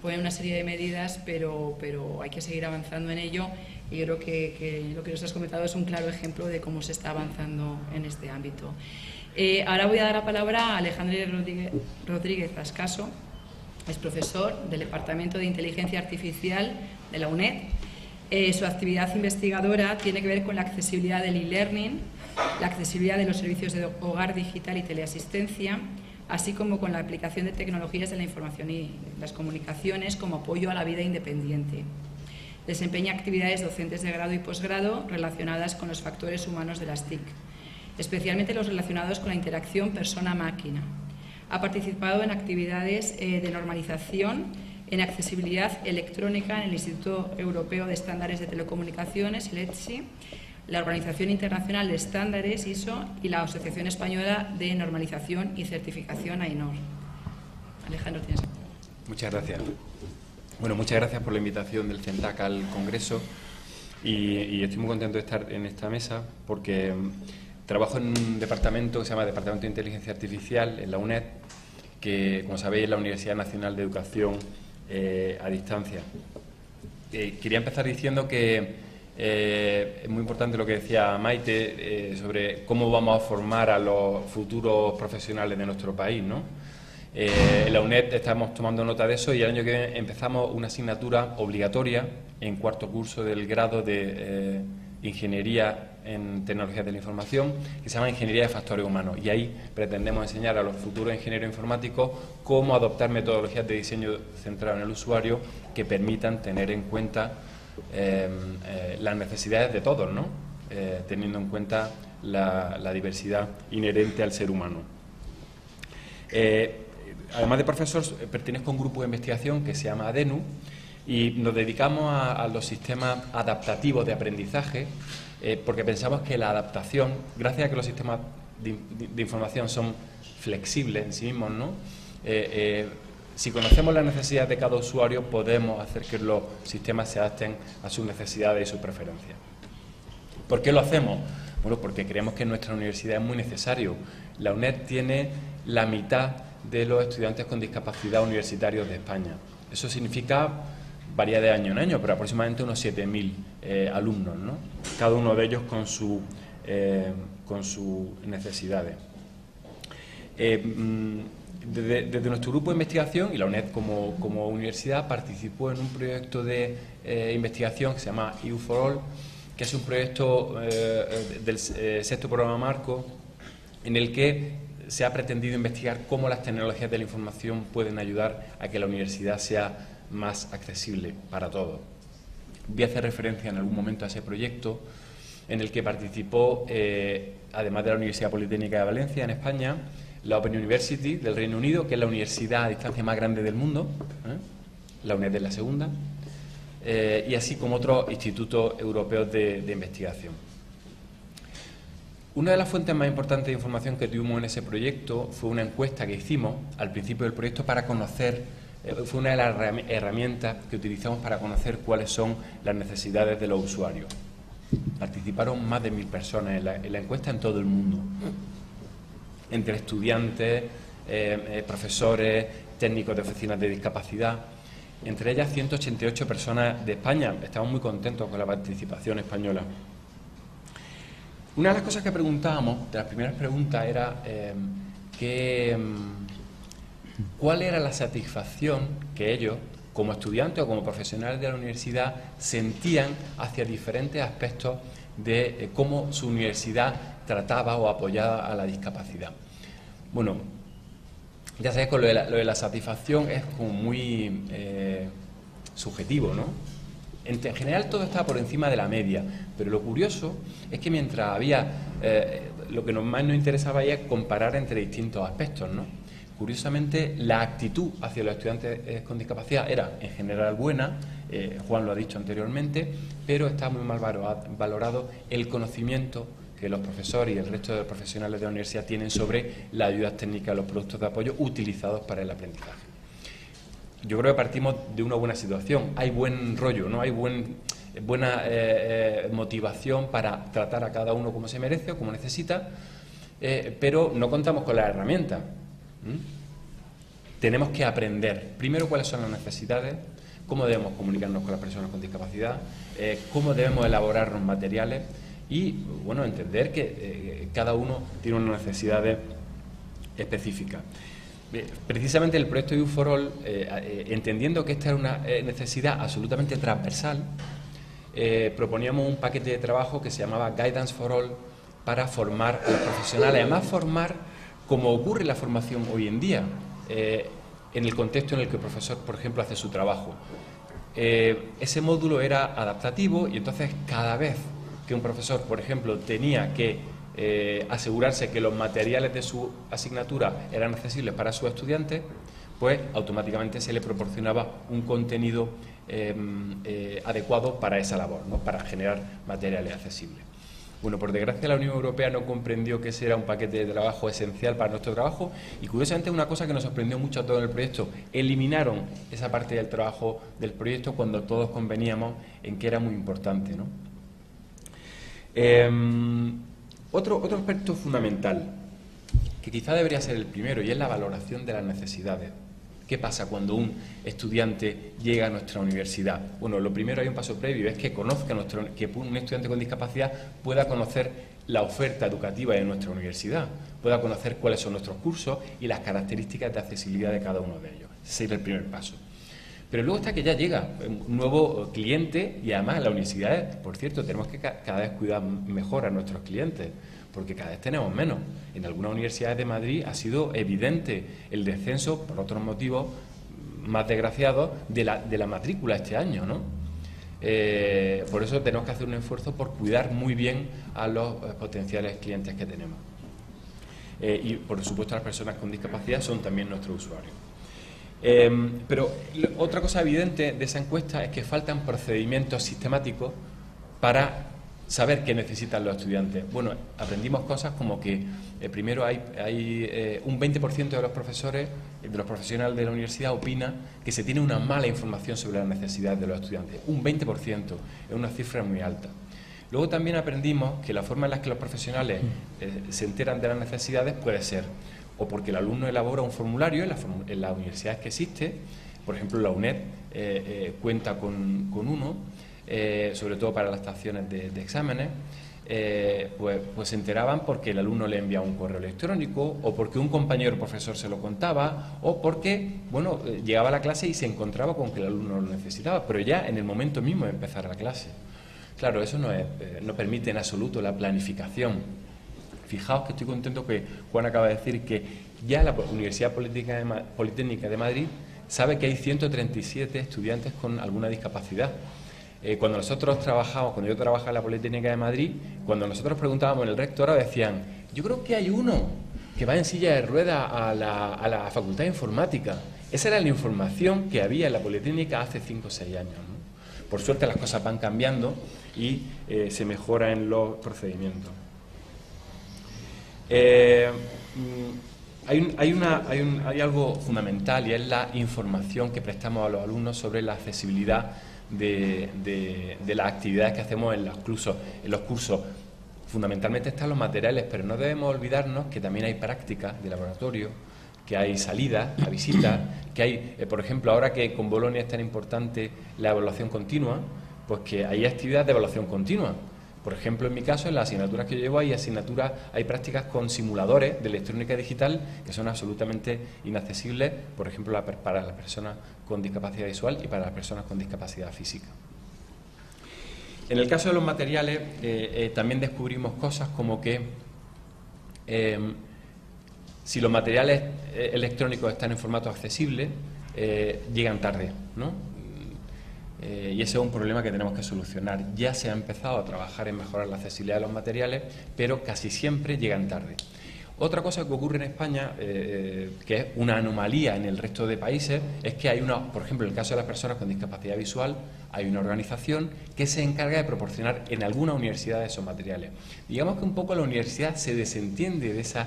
ponen una serie de medidas, pero hay que seguir avanzando en ello, y yo creo que lo que nos has comentado es un claro ejemplo de cómo se está avanzando en este ámbito. Ahora voy a dar la palabra a Alejandro Rodríguez Ascaso, es profesor del Departamento de Inteligencia Artificial de la UNED. Su actividad investigadora tiene que ver con la accesibilidad del e-learning, la accesibilidad de los servicios de hogar digital y teleasistencia, así como con la aplicación de tecnologías de la información y las comunicaciones como apoyo a la vida independiente. Desempeña actividades docentes de grado y posgrado relacionadas con los factores humanos de las TIC, especialmente los relacionados con la interacción persona-máquina. Ha participado en actividades de normalización en accesibilidad electrónica en el Instituto Europeo de Estándares de Telecomunicaciones, el ETSI, la Organización Internacional de Estándares, ISO, y la Asociación Española de Normalización y Certificación, AENOR. Alejandro, tienes.
Muchas gracias. Bueno, muchas gracias por la invitación del CENTAC al Congreso, y estoy muy contento de estar en esta mesa porque trabajo en un departamento que se llama Departamento de Inteligencia Artificial en la UNED, que, como sabéis, es la Universidad Nacional de Educación a Distancia. quería empezar diciendo que es muy importante lo que decía Maite sobre cómo vamos a formar a los futuros profesionales de nuestro país, ¿no? En la UNED estamos tomando nota de eso y el año que viene empezamos una asignatura obligatoria en cuarto curso del grado de Ingeniería en Tecnologías de la Información, que se llama Ingeniería de Factores Humanos, y ahí pretendemos enseñar a los futuros ingenieros informáticos cómo adoptar metodologías de diseño centrado en el usuario que permitan tener en cuenta las necesidades de todos, ¿no? Teniendo en cuenta la diversidad inherente al ser humano. Además de profesor, pertenezco a un grupo de investigación que se llama ADENU y nos dedicamos a los sistemas adaptativos de aprendizaje, porque pensamos que la adaptación, gracias a que los sistemas de información son flexibles en sí mismos, ¿no? Si conocemos las necesidades de cada usuario, podemos hacer que los sistemas se adapten a sus necesidades y sus preferencias. ¿Por qué lo hacemos? Bueno, porque creemos que en nuestra universidad es muy necesario. La UNED tiene la mitad de los estudiantes con discapacidad universitarios de España. Eso significa, varía de año en año, pero aproximadamente unos 7.000 alumnos, ¿no? Cada uno de ellos con sus necesidades. Desde nuestro grupo de investigación, y la UNED como universidad participó en un proyecto de investigación que se llama EU4All, que es un proyecto del sexto programa marco, en el que se ha pretendido investigar cómo las tecnologías de la información pueden ayudar a que la universidad sea más accesible para todos. Voy a hacer referencia en algún momento a ese proyecto, en el que participó, además de la Universidad Politécnica de Valencia, en España, la Open University del Reino Unido, que es la universidad a distancia más grande del mundo, la UNED es la segunda, y así como otros institutos europeos de investigación. Una de las fuentes más importantes de información que tuvimos en ese proyecto fue una encuesta que hicimos al principio del proyecto para conocer, fue una de las herramientas que utilizamos para conocer cuáles son las necesidades de los usuarios. Participaron más de 1.000 personas en la encuesta en todo el mundo, entre estudiantes, profesores, técnicos de oficinas de discapacidad, entre ellas 188 personas de España. Estamos muy contentos con la participación española. Una de las cosas que preguntábamos, de las primeras preguntas, era cuál era la satisfacción que ellos, como estudiantes o como profesionales de la universidad, sentían hacia diferentes aspectos de cómo su universidad trataba o apoyaba a la discapacidad. Bueno, ya sabéis que lo de la satisfacción es como muy subjetivo, ¿no? En general todo estaba por encima de la media, pero lo curioso es que mientras había, lo que más nos interesaba es comparar entre distintos aspectos, ¿no? Curiosamente, la actitud hacia los estudiantes con discapacidad era en general buena, Juan lo ha dicho anteriormente, pero está muy mal valorado el conocimiento que los profesores y el resto de los profesionales de la universidad tienen sobre las ayudas técnicas, los productos de apoyo utilizados para el aprendizaje. Yo creo que partimos de una buena situación, hay buen rollo, ¿no? Hay buena motivación para tratar a cada uno como se merece o como necesita, pero no contamos con las herramientas. Tenemos que aprender primero cuáles son las necesidades, cómo debemos comunicarnos con las personas con discapacidad, cómo debemos elaborar los materiales y, bueno, entender que cada uno tiene unas necesidades específicas. Precisamente el proyecto EU4All, entendiendo que esta era una necesidad absolutamente transversal, proponíamos un paquete de trabajo que se llamaba Guidance for All para formar a los profesionales, además formar como ocurre la formación hoy en día, en el contexto en el que el profesor, por ejemplo, hace su trabajo. Ese módulo era adaptativo y entonces cada vez que un profesor, por ejemplo, tenía que asegurarse que los materiales de su asignatura eran accesibles para sus estudiantes, pues automáticamente se le proporcionaba un contenido adecuado para esa labor, ¿no? Para generar materiales accesibles. Bueno, por desgracia la Unión Europea no comprendió que ese era un paquete de trabajo esencial para nuestro trabajo y curiosamente una cosa que nos sorprendió mucho a todo el proyecto, eliminaron esa parte del trabajo del proyecto cuando todos conveníamos en que era muy importante, ¿no? Otro aspecto fundamental, que quizá debería ser el primero, y es la valoración de las necesidades. ¿Qué pasa cuando un estudiante llega a nuestra universidad? Bueno, lo primero, hay un paso previo, es que conozca que un estudiante con discapacidad pueda conocer la oferta educativa de nuestra universidad, pueda conocer cuáles son nuestros cursos y las características de accesibilidad de cada uno de ellos. Ese sería el primer paso. Pero luego está que ya llega un nuevo cliente y además en las universidades, por cierto, tenemos que cada vez cuidar mejor a nuestros clientes, porque cada vez tenemos menos. En algunas universidades de Madrid ha sido evidente el descenso, por otros motivos más desgraciados, de la matrícula este año, ¿no? Por eso tenemos que hacer un esfuerzo por cuidar muy bien a los potenciales clientes que tenemos. Y, por supuesto, las personas con discapacidad son también nuestros usuarios. Pero otra cosa evidente de esa encuesta es que faltan procedimientos sistemáticos para saber qué necesitan los estudiantes. Bueno, aprendimos cosas como que primero hay un 20% de los profesores, de los profesionales de la universidad opina que se tiene una mala información sobre las necesidades de los estudiantes. Un 20% es una cifra muy alta. Luego también aprendimos que la forma en la que los profesionales se enteran de las necesidades puede ser o porque el alumno elabora un formulario en las universidades que existe, por ejemplo la UNED cuenta con uno, sobre todo para las estaciones de exámenes, pues se enteraban porque el alumno le enviaba un correo electrónico o porque un compañero profesor se lo contaba o porque, bueno, llegaba a la clase y se encontraba con que el alumno lo necesitaba, pero ya en el momento mismo de empezar la clase. Claro, eso no permite en absoluto la planificación. Fijaos que estoy contento que Juan acaba de decir que ya la Universidad Politécnica de Madrid sabe que hay 137 estudiantes con alguna discapacidad. Cuando yo trabajaba en la Politécnica de Madrid, cuando nosotros preguntábamos en el rectorado decían, yo creo que hay uno que va en silla de ruedas a la Facultad de Informática. Esa era la información que había en la Politécnica hace 5 o 6 años, ¿no? Por suerte las cosas van cambiando y se mejoran los procedimientos. Hay algo fundamental y es la información que prestamos a los alumnos sobre la accesibilidad de las actividades que hacemos en los cursos. Fundamentalmente están los materiales, pero no debemos olvidarnos que también hay prácticas de laboratorio, que hay salidas a visitas, que hay, por ejemplo, ahora que con Bolonia es tan importante la evaluación continua, pues que hay actividades de evaluación continua. Por ejemplo, en mi caso, en las asignaturas que yo llevo, hay prácticas con simuladores de electrónica digital que son absolutamente inaccesibles, por ejemplo, para las personas con discapacidad visual y para las personas con discapacidad física. En el caso de los materiales, también descubrimos cosas como que si los materiales electrónicos están en formato accesible, llegan tarde, ¿no? Y ese es un problema que tenemos que solucionar. Ya se ha empezado a trabajar en mejorar la accesibilidad de los materiales, pero casi siempre llegan tarde. Otra cosa que ocurre en España, que es una anomalía en el resto de países, es que hay por ejemplo, en el caso de las personas con discapacidad visual, hay una organización que se encarga de proporcionar en alguna universidad esos materiales. Digamos que un poco la universidad se desentiende de esa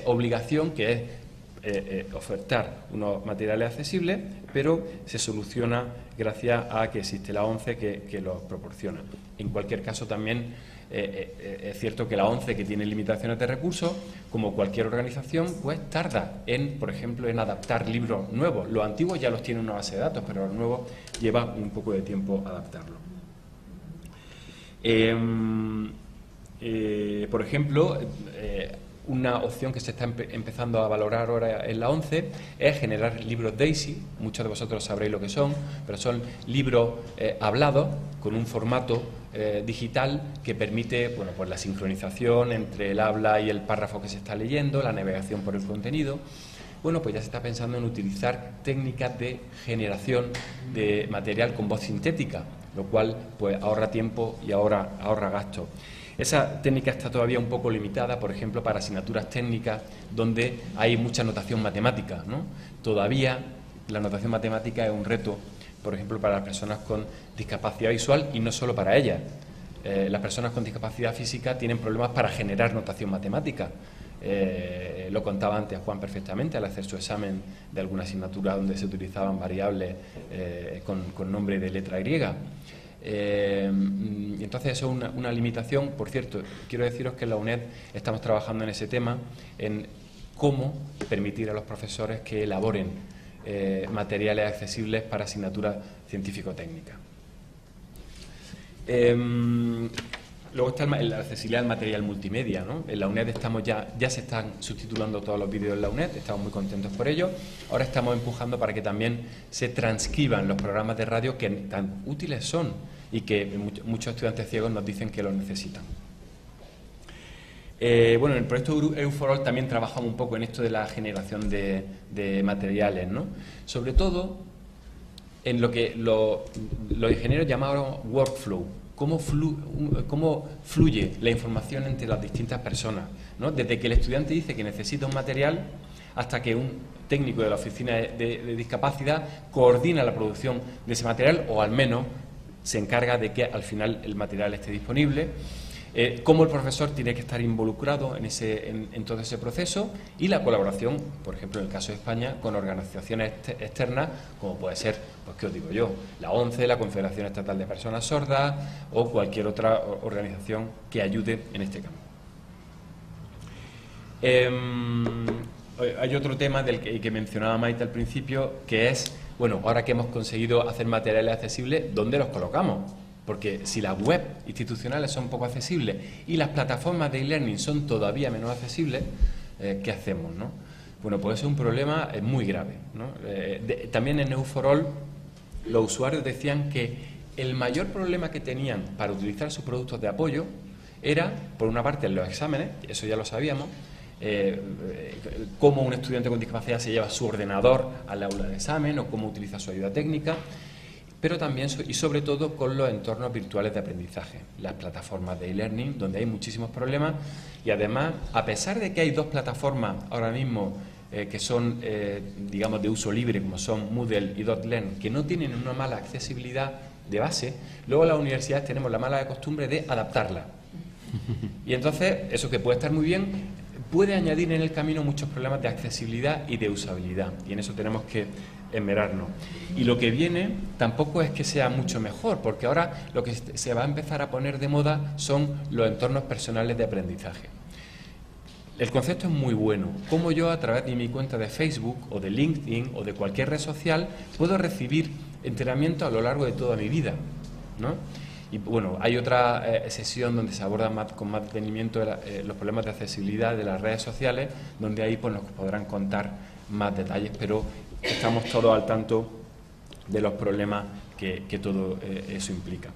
obligación que es ofertar unos materiales accesibles, pero se soluciona gracias a que existe la ONCE que los proporciona. En cualquier caso, también es cierto que la ONCE, que tiene limitaciones de recursos, como cualquier organización, pues tarda por ejemplo, en adaptar libros nuevos. Los antiguos ya los tiene una base de datos, pero los nuevos lleva un poco de tiempo adaptarlos. Por ejemplo, una opción que se está empezando a valorar ahora en la ONCE es generar libros DAISY. Muchos de vosotros sabréis lo que son, pero son libros hablados con un formato digital que permite, bueno, pues la sincronización entre el habla y el párrafo que se está leyendo, la navegación por el contenido. Bueno, pues ya se está pensando en utilizar técnicas de generación de material con voz sintética, lo cual pues ahorra tiempo y ahorra gasto. Esa técnica está todavía un poco limitada, por ejemplo, para asignaturas técnicas donde hay mucha notación matemática, ¿no? Todavía la notación matemática es un reto, por ejemplo, para las personas con discapacidad visual y no solo para ellas. Las personas con discapacidad física tienen problemas para generar notación matemática. Lo contaba antes Juan perfectamente al hacer su examen de alguna asignatura donde se utilizaban variables con nombre de letra griega. Entonces eso es una limitación. Por cierto, quiero deciros que en la UNED estamos trabajando en ese tema, en cómo permitir a los profesores que elaboren materiales accesibles para asignaturas científico-técnicas. Luego está la accesibilidad al material multimedia, ¿no? En la UNED ya se están subtitulando todos los vídeos en la UNED, estamos muy contentos por ello. Ahora estamos empujando para que también se transcriban los programas de radio que tan útiles son y que muchos estudiantes ciegos nos dicen que los necesitan. Bueno, en el proyecto EU4All también trabajamos un poco en esto de la generación de materiales, ¿no? Sobre todo en lo que los ingenieros llamaron workflow. Cómo fluye la información entre las distintas personas, ¿no? Desde que el estudiante dice que necesita un material hasta que un técnico de la oficina de discapacidad coordina la producción de ese material o al menos se encarga de que al final el material esté disponible. Cómo el profesor tiene que estar involucrado en todo ese proceso y la colaboración, por ejemplo, en el caso de España, con organizaciones externas, como puede ser, pues qué os digo yo, la ONCE, la Confederación Estatal de Personas Sordas o cualquier otra organización que ayude en este campo. Hay otro tema del que mencionaba Maite al principio, que es, bueno, ahora que hemos conseguido hacer materiales accesibles, ¿dónde los colocamos? Porque si las web institucionales son poco accesibles y las plataformas de e-learning son todavía menos accesibles, ¿qué hacemos, no? Bueno, pues es un problema muy grave, ¿no? También en EU4All los usuarios decían que el mayor problema que tenían para utilizar sus productos de apoyo era, por una parte, en los exámenes, eso ya lo sabíamos, cómo un estudiante con discapacidad se lleva su ordenador al aula de examen o cómo utiliza su ayuda técnica, pero también y sobre todo con los entornos virtuales de aprendizaje, las plataformas de e-learning, donde hay muchísimos problemas y además, a pesar de que hay dos plataformas ahora mismo que son, digamos, de uso libre, como son Moodle y Dotlearn, que no tienen una mala accesibilidad de base, luego las universidades tenemos la mala costumbre de adaptarla. Y entonces, eso que puede estar muy bien, puede añadir en el camino muchos problemas de accesibilidad y de usabilidad, y en eso tenemos que esmerarnos. Y lo que viene tampoco es que sea mucho mejor, porque ahora lo que se va a empezar a poner de moda son los entornos personales de aprendizaje. El concepto es muy bueno. Cómo yo, a través de mi cuenta de Facebook o de LinkedIn o de cualquier red social, puedo recibir entrenamiento a lo largo de toda mi vida, ¿no? Y bueno, hay otra sesión donde se abordan con más detenimiento los problemas de accesibilidad de las redes sociales, donde ahí pues, nos podrán contar más detalles, pero estamos todos al tanto de los problemas que todo eso implica.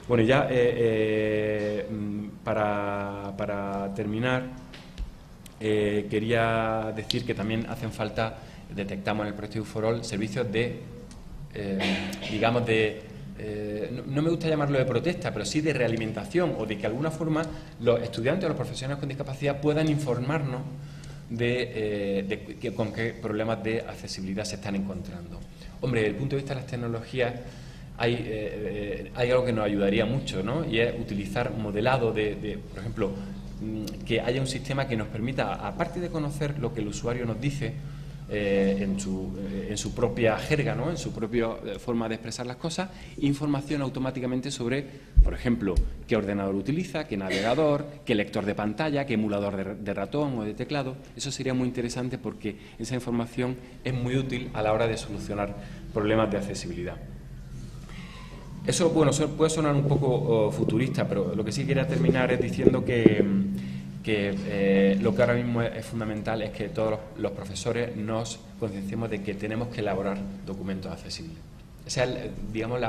Bueno, ya para terminar, quería decir que también hacen falta, detectamos en el proyecto EU4All, servicios de, digamos, no me gusta llamarlo de protesta, pero sí de realimentación o de que de alguna forma los estudiantes o los profesionales con discapacidad puedan informarnos con qué problemas de accesibilidad se están encontrando. Hombre, desde el punto de vista de las tecnologías hay algo que nos ayudaría mucho, ¿no? Y es utilizar modelado por ejemplo, que haya un sistema que nos permita, aparte de conocer lo que el usuario nos dice, en su propia jerga, ¿no? En su propia forma de expresar las cosas, información automáticamente sobre, por ejemplo, qué ordenador utiliza, qué navegador, qué lector de pantalla, qué emulador de ratón o de teclado. Eso sería muy interesante porque esa información es muy útil a la hora de solucionar problemas de accesibilidad. Eso, bueno, puede sonar un poco futurista, pero lo que sí quería terminar es diciendo que lo que ahora mismo es fundamental es que todos los profesores nos concienciemos de que tenemos que elaborar documentos accesibles. O sea, digamos,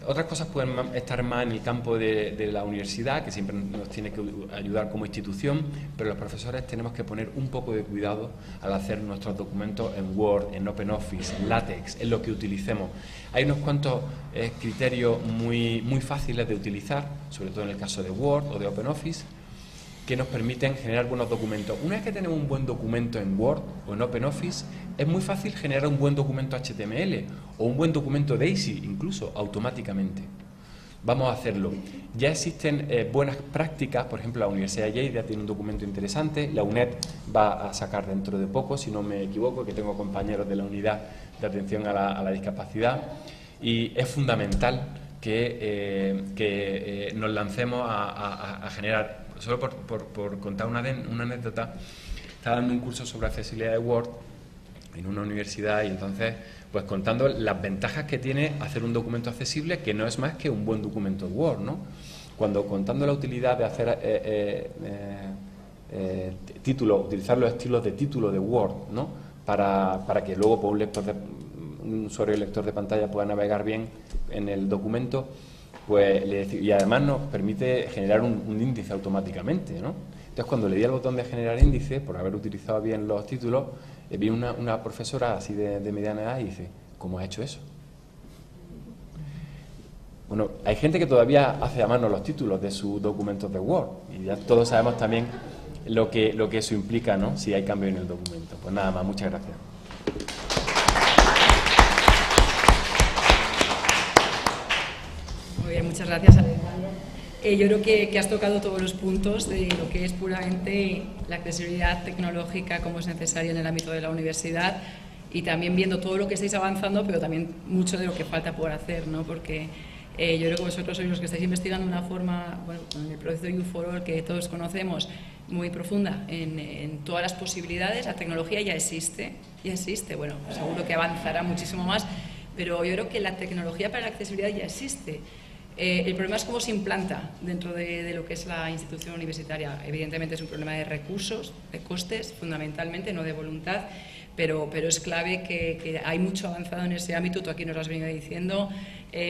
otras cosas pueden estar más en el campo de la universidad, que siempre nos tiene que ayudar como institución, pero los profesores tenemos que poner un poco de cuidado al hacer nuestros documentos en Word, en OpenOffice, en LaTeX, en lo que utilicemos. Hay unos cuantos criterios muy fáciles de utilizar, sobre todo en el caso de Word o de OpenOffice, que nos permiten generar buenos documentos. Una vez que tenemos un buen documento en Word o en OpenOffice, es muy fácil generar un buen documento HTML o un buen documento DAISY, incluso automáticamente. Vamos a hacerlo. Ya existen buenas prácticas, por ejemplo, la Universidad de Lleida tiene un documento interesante, la UNED va a sacar dentro de poco, si no me equivoco, que tengo compañeros de la unidad de atención a la discapacidad, y es fundamental que nos lancemos a generar. Solo por contar una anécdota, estaba dando un curso sobre accesibilidad de Word en una universidad, y entonces pues contando las ventajas que tiene hacer un documento accesible, que no es más que un buen documento Word, ¿no? Contando la utilidad de hacer utilizar los estilos de título de Word, ¿no? Para que luego pues, un usuario y lector de pantalla pueda navegar bien en el documento, pues, y además nos permite generar un índice automáticamente, ¿no? Entonces, cuando le di al botón de generar índice, por haber utilizado bien los títulos, vi una profesora así de mediana edad y dice, ¿cómo has hecho eso? Bueno, hay gente que todavía hace a mano los títulos de sus documentos de Word, y ya todos sabemos también lo que eso implica, ¿no? Si hay cambio en el documento. Pues nada más, muchas gracias.
Muy bien, muchas gracias, Alejandro. Yo creo que has tocado todos los puntos de lo que es puramente la accesibilidad tecnológica, como es necesaria en el ámbito de la universidad, y también viendo todo lo que estáis avanzando, pero también mucho de lo que falta por hacer, ¿no? Porque yo creo que vosotros sois los que estáis investigando de una forma, bueno, en el proceso de U4All que todos conocemos, muy profunda en todas las posibilidades. La tecnología ya existe, bueno, seguro que avanzará muchísimo más, pero yo creo que la tecnología para la accesibilidad ya existe. El problema es cómo se implanta dentro de lo que es la institución universitaria. Evidentemente es un problema de recursos, de costes, fundamentalmente, no de voluntad, pero es clave que hay mucho avanzado en ese ámbito. Tú aquí nos lo has venido diciendo,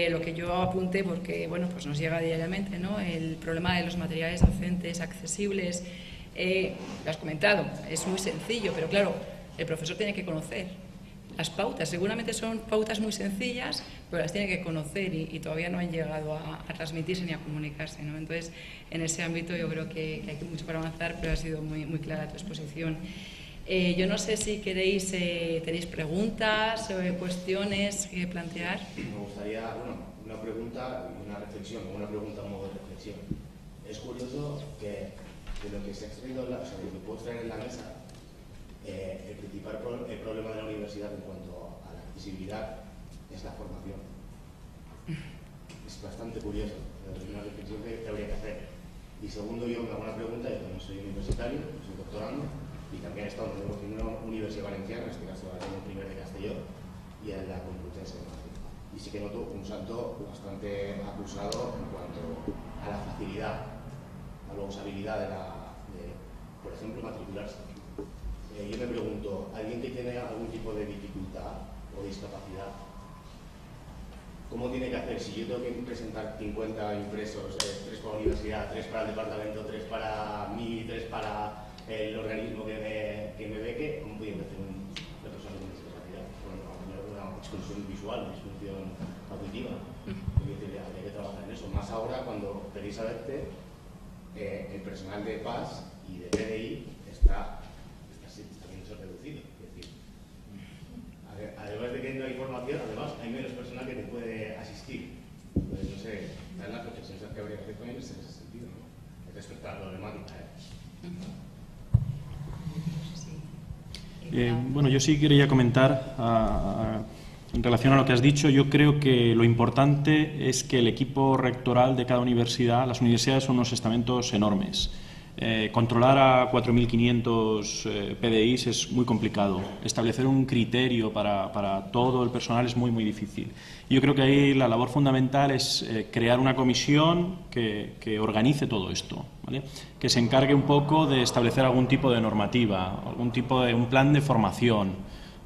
lo que yo apunté, porque bueno, pues nos llega diariamente, ¿no? El problema de los materiales docentes accesibles, lo has comentado, es muy sencillo, pero claro, el profesor tiene que conocer las pautas. Seguramente son pautas muy sencillas, pero las tiene que conocer y todavía no han llegado a transmitirse ni a comunicarse, ¿no? Entonces, en ese ámbito yo creo que hay mucho para avanzar, pero ha sido muy clara tu exposición. Yo no sé si queréis, tenéis preguntas o cuestiones que plantear.
Me gustaría, bueno, una pregunta y una reflexión, o una pregunta a modo de reflexión. Es curioso que de lo que se ha extraído, o sea, de lo que puedo traer en la mesa, el principal problema de la universidad en cuanto a la accesibilidad es la formación. Es bastante curioso, es una reflexión que habría que hacer. Y segundo, yo me hago una pregunta, yo también soy universitario, soy doctorando, y también he estado en una universidad valenciana, en este caso en el primer de Castelló, y en la Complutense de Madrid. Y sí que noto un salto bastante acusado en cuanto a la facilidad, a la usabilidad de por ejemplo, matricularse. Yo me pregunto, ¿alguien que tiene algún tipo de dificultad o discapacidad, cómo tiene que hacer? Si yo tengo que presentar 50 impresos, 3 para la universidad, 3 para el departamento, 3 para mí, 3 para el organismo que me beque, ¿cómo puede hacer una persona con discapacidad? Bueno, una exclusión visual, una exclusión auditiva. Habría que trabajar en eso. Más ahora, cuando precisamente el personal de PAS y de PDI está viéndose reducido. Es decir, además de que no hay formación, además hay menos personal que te puede asistir. Entonces, no sé, dan las reflexiones que habría que hacer también en ese sentido, ¿no? Respecto a la problemática.
Bueno, yo sí quería comentar en relación a lo que has dicho. Yo creo que lo importante es que el equipo rectoral de cada universidad, las universidades son unos estamentos enormes. Controlar a 4.500 PDIs es muy complicado. Establecer un criterio para todo el personal es muy difícil. Yo creo que ahí la labor fundamental es crear una comisión que organice todo esto, ¿vale? Que se encargue un poco de establecer algún tipo de normativa, algún tipo de un plan de formación,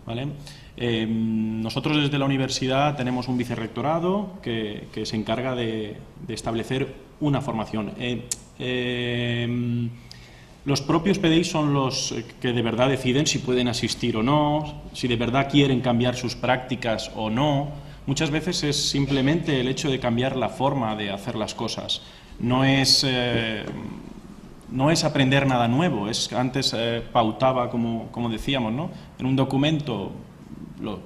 ¿vale? Nosotros desde la universidad tenemos un vicerrectorado que se encarga de establecer una formación. Los propios PDI son los que de verdad deciden si pueden asistir o no, si de verdad quieren cambiar sus prácticas o no. Muchas veces es simplemente el hecho de cambiar la forma de hacer las cosas. No es aprender nada nuevo. Antes pautaba, como decíamos, ¿no? En un documento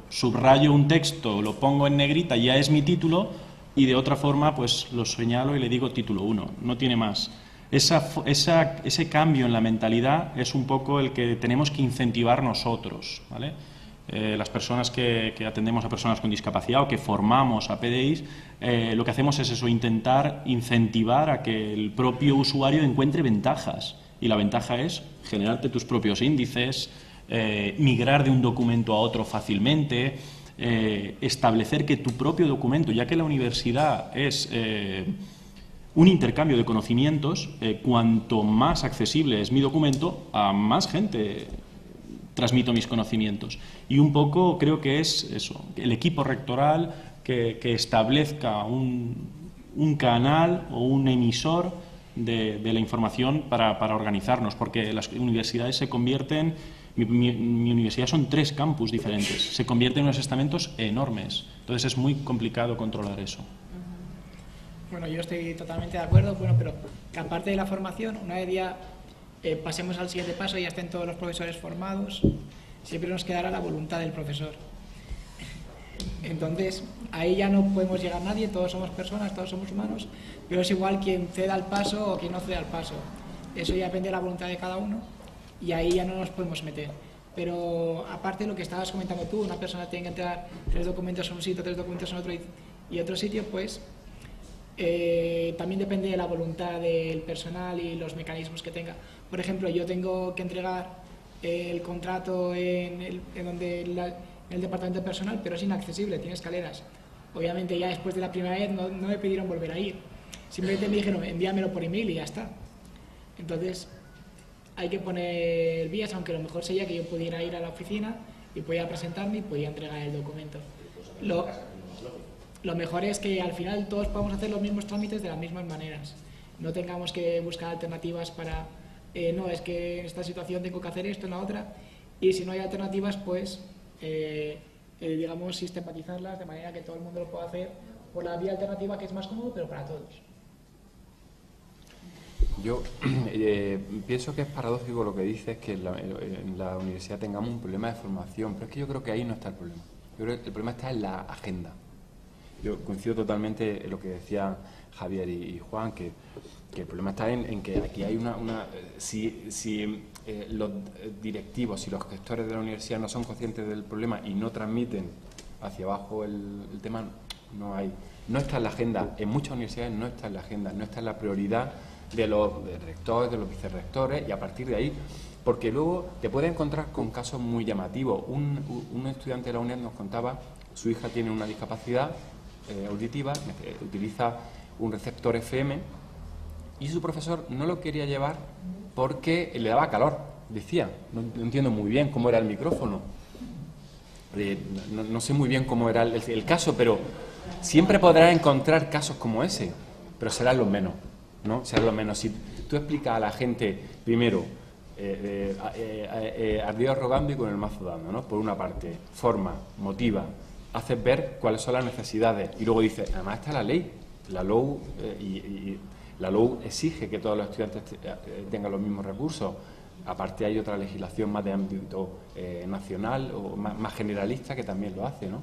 subrayo un texto, lo pongo en negrita, ya es mi título, y de otra forma pues lo señalo y le digo título 1, no tiene más. Ese cambio en la mentalidad es un poco el que tenemos que incentivar nosotros, ¿vale? Las personas que atendemos a personas con discapacidad o que formamos a PDIs, lo que hacemos es eso, intentar incentivar a que el propio usuario encuentre ventajas, y la ventaja es generarte tus propios índices, migrar de un documento a otro fácilmente, establecer que tu propio documento, ya que la universidad es un intercambio de conocimientos, cuanto más accesible es mi documento, a más gente transmito mis conocimientos. Y un poco creo que es eso, el equipo rectoral que establezca un canal o un emisor de la información para organizarnos, porque las universidades se convierten, mi universidad son 3 campus diferentes, se convierten en unos estamentos enormes, entonces es muy complicado controlar eso.
Bueno, yo estoy totalmente de acuerdo, bueno, pero que aparte de la formación, una vez ya pasemos al siguiente paso y ya estén todos los profesores formados, siempre nos quedará la voluntad del profesor. Entonces, ahí ya no podemos llegar a nadie, todos somos personas, todos somos humanos, pero es igual quien ceda el paso o quien no ceda el paso. Eso ya depende de la voluntad de cada uno y ahí ya no nos podemos meter. Pero aparte de lo que estabas comentando tú, una persona tiene que entregar 3 documentos en un sitio, 3 documentos en otro y otro sitio, pues también depende de la voluntad del personal y los mecanismos que tenga. Por ejemplo, yo tengo que entregar el contrato en el departamento de personal, pero es inaccesible, tiene escaleras. Obviamente ya después de la primera vez no me pidieron volver a ir. Simplemente me dijeron, envíamelo por email y ya está. Entonces hay que poner vías, aunque lo mejor sería que yo pudiera ir a la oficina y pudiera presentarme y pudiera entregar el documento. Lo mejor es que al final todos podamos hacer los mismos trámites de las mismas maneras. No tengamos que buscar alternativas para, no, es que en esta situación tengo que hacer esto, en la otra, y si no hay alternativas, pues, digamos, sistematizarlas de manera que todo el mundo lo pueda hacer por la vía alternativa que es más cómodo, pero para todos.
Yo pienso que es paradójico lo que dices, que en la universidad tengamos un problema de formación, pero es que yo creo que ahí no está el problema. Yo creo que el problema está en la agenda. Yo coincido totalmente en lo que decían Javier y Juan, que el problema está en que aquí hay si los directivos y los gestores de la universidad no son conscientes del problema y no transmiten hacia abajo el tema, no está en la agenda. En muchas universidades no está en la agenda, no está en la prioridad de los rectores, de los vicerrectores, y a partir de ahí, porque luego te puedes encontrar con casos muy llamativos. Un estudiante de la UNED nos contaba, su hija tiene una discapacidad auditiva, utiliza un receptor FM y su profesor no lo quería llevar porque le daba calor, decía. No entiendo muy bien cómo era el micrófono, no sé muy bien cómo era el caso, pero siempre podrás encontrar casos como ese, pero serán los menos, ¿no? Serán los menos. Si tú explicas a la gente, primero, ardido rogando y con el mazo dando, ¿no? Por una parte, forma, motiva, haces ver cuáles son las necesidades y luego dices, además está la ley, la LOU, y la LOU exige que todos los estudiantes tengan los mismos recursos. Aparte hay otra legislación más de ámbito nacional o más generalista que también lo hace, ¿no?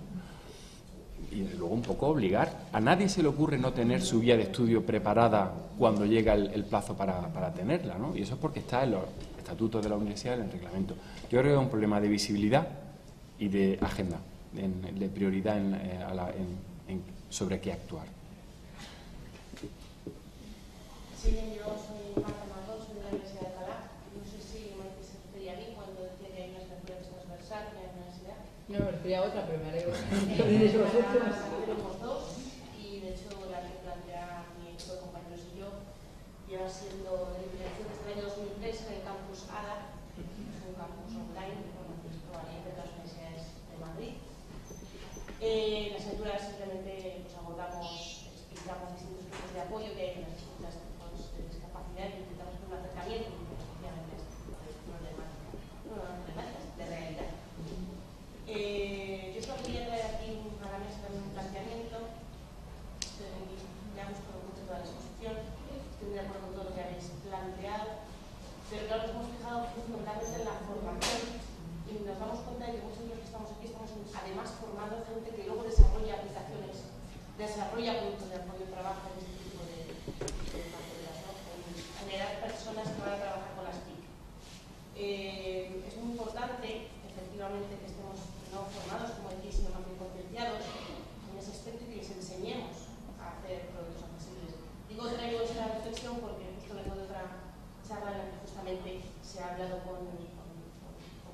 Y luego un poco obligar. A nadie se le ocurre no tener su guía de estudio preparada cuando llega el plazo para tenerla, ¿no? Y eso es porque está en los estatutos de la universidad, en el reglamento. Yo creo que es un problema de visibilidad y de agenda, de prioridad sobre qué actuar.
Sí, yo soy Marta Marrón, soy de la Universidad de Alcalá. No sé si me se refería a mí cuando decía que hay unas lecturas transversales en la universidad.
No, me refería a otra, pero me alegro.
Tenemos 2 y de hecho la que plantea mi equipo de compañeros y yo lleva siendo de dirección desde el año 2003 en el campus ADA, que es un campus online, bueno, que es proveniente de las universidades de Madrid. Las lecturas simplemente pues, abordamos, explicamos distintos tipos de apoyo que hay en las distintas tipos de discapacidad y intentamos hacer un acercamiento especialmente a este tipo de problemáticas de realidad. Yo solo quería traer aquí a la mesa un planteamiento. Me ha gustado mucho toda la exposición, estoy de acuerdo con todo lo que habéis planteado, pero claro, nos hemos fijado fundamentalmente en la formación y nos damos cuenta de que muchos de los que estamos aquí estamos además formando gente que luego desarrolla aplicaciones, desarrolla puntos de apoyo, trabaja en este tipo de materias, ¿no? En generar personas que van a trabajar con las TIC. Es muy importante, efectivamente, que estemos no formados, como decís, sino más bien concienciados en ese aspecto y que les enseñemos a hacer productos accesibles. Digo, traigo esta reflexión porque justo vengo de otra charla en la que justamente se ha hablado con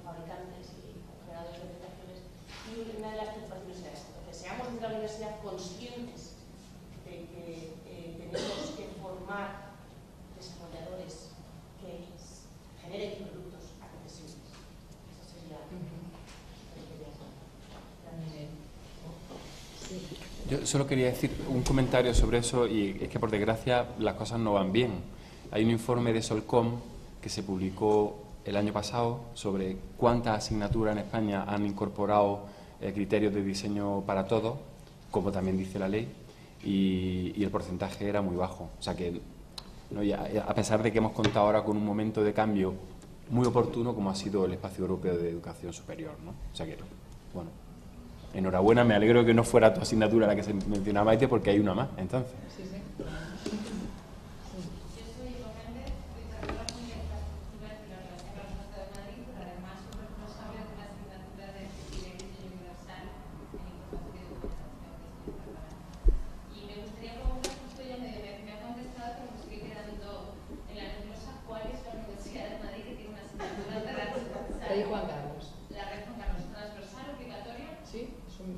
fabricantes y con generadores de aplicaciones. Y una de las preocupaciones era esta, que seamos desde la universidad conscientes de que tenemos que formar desarrolladores que generen productos accesibles. Esa sería la idea.
Yo solo quería decir un comentario sobre eso, y es que por desgracia las cosas no van bien. Hay un informe de Solcom que se publicó el año pasado sobre cuántas asignaturas en España han incorporado criterios de diseño para todos, como también dice la ley, y el porcentaje era muy bajo. O sea que, ¿no? A pesar de que hemos contado ahora con un momento de cambio muy oportuno como ha sido el Espacio Europeo de Educación Superior, ¿no? O sea que, bueno, enhorabuena, me alegro que no fuera tu asignatura la que se mencionaba, Maite, porque hay una más, entonces.
Sí, sí.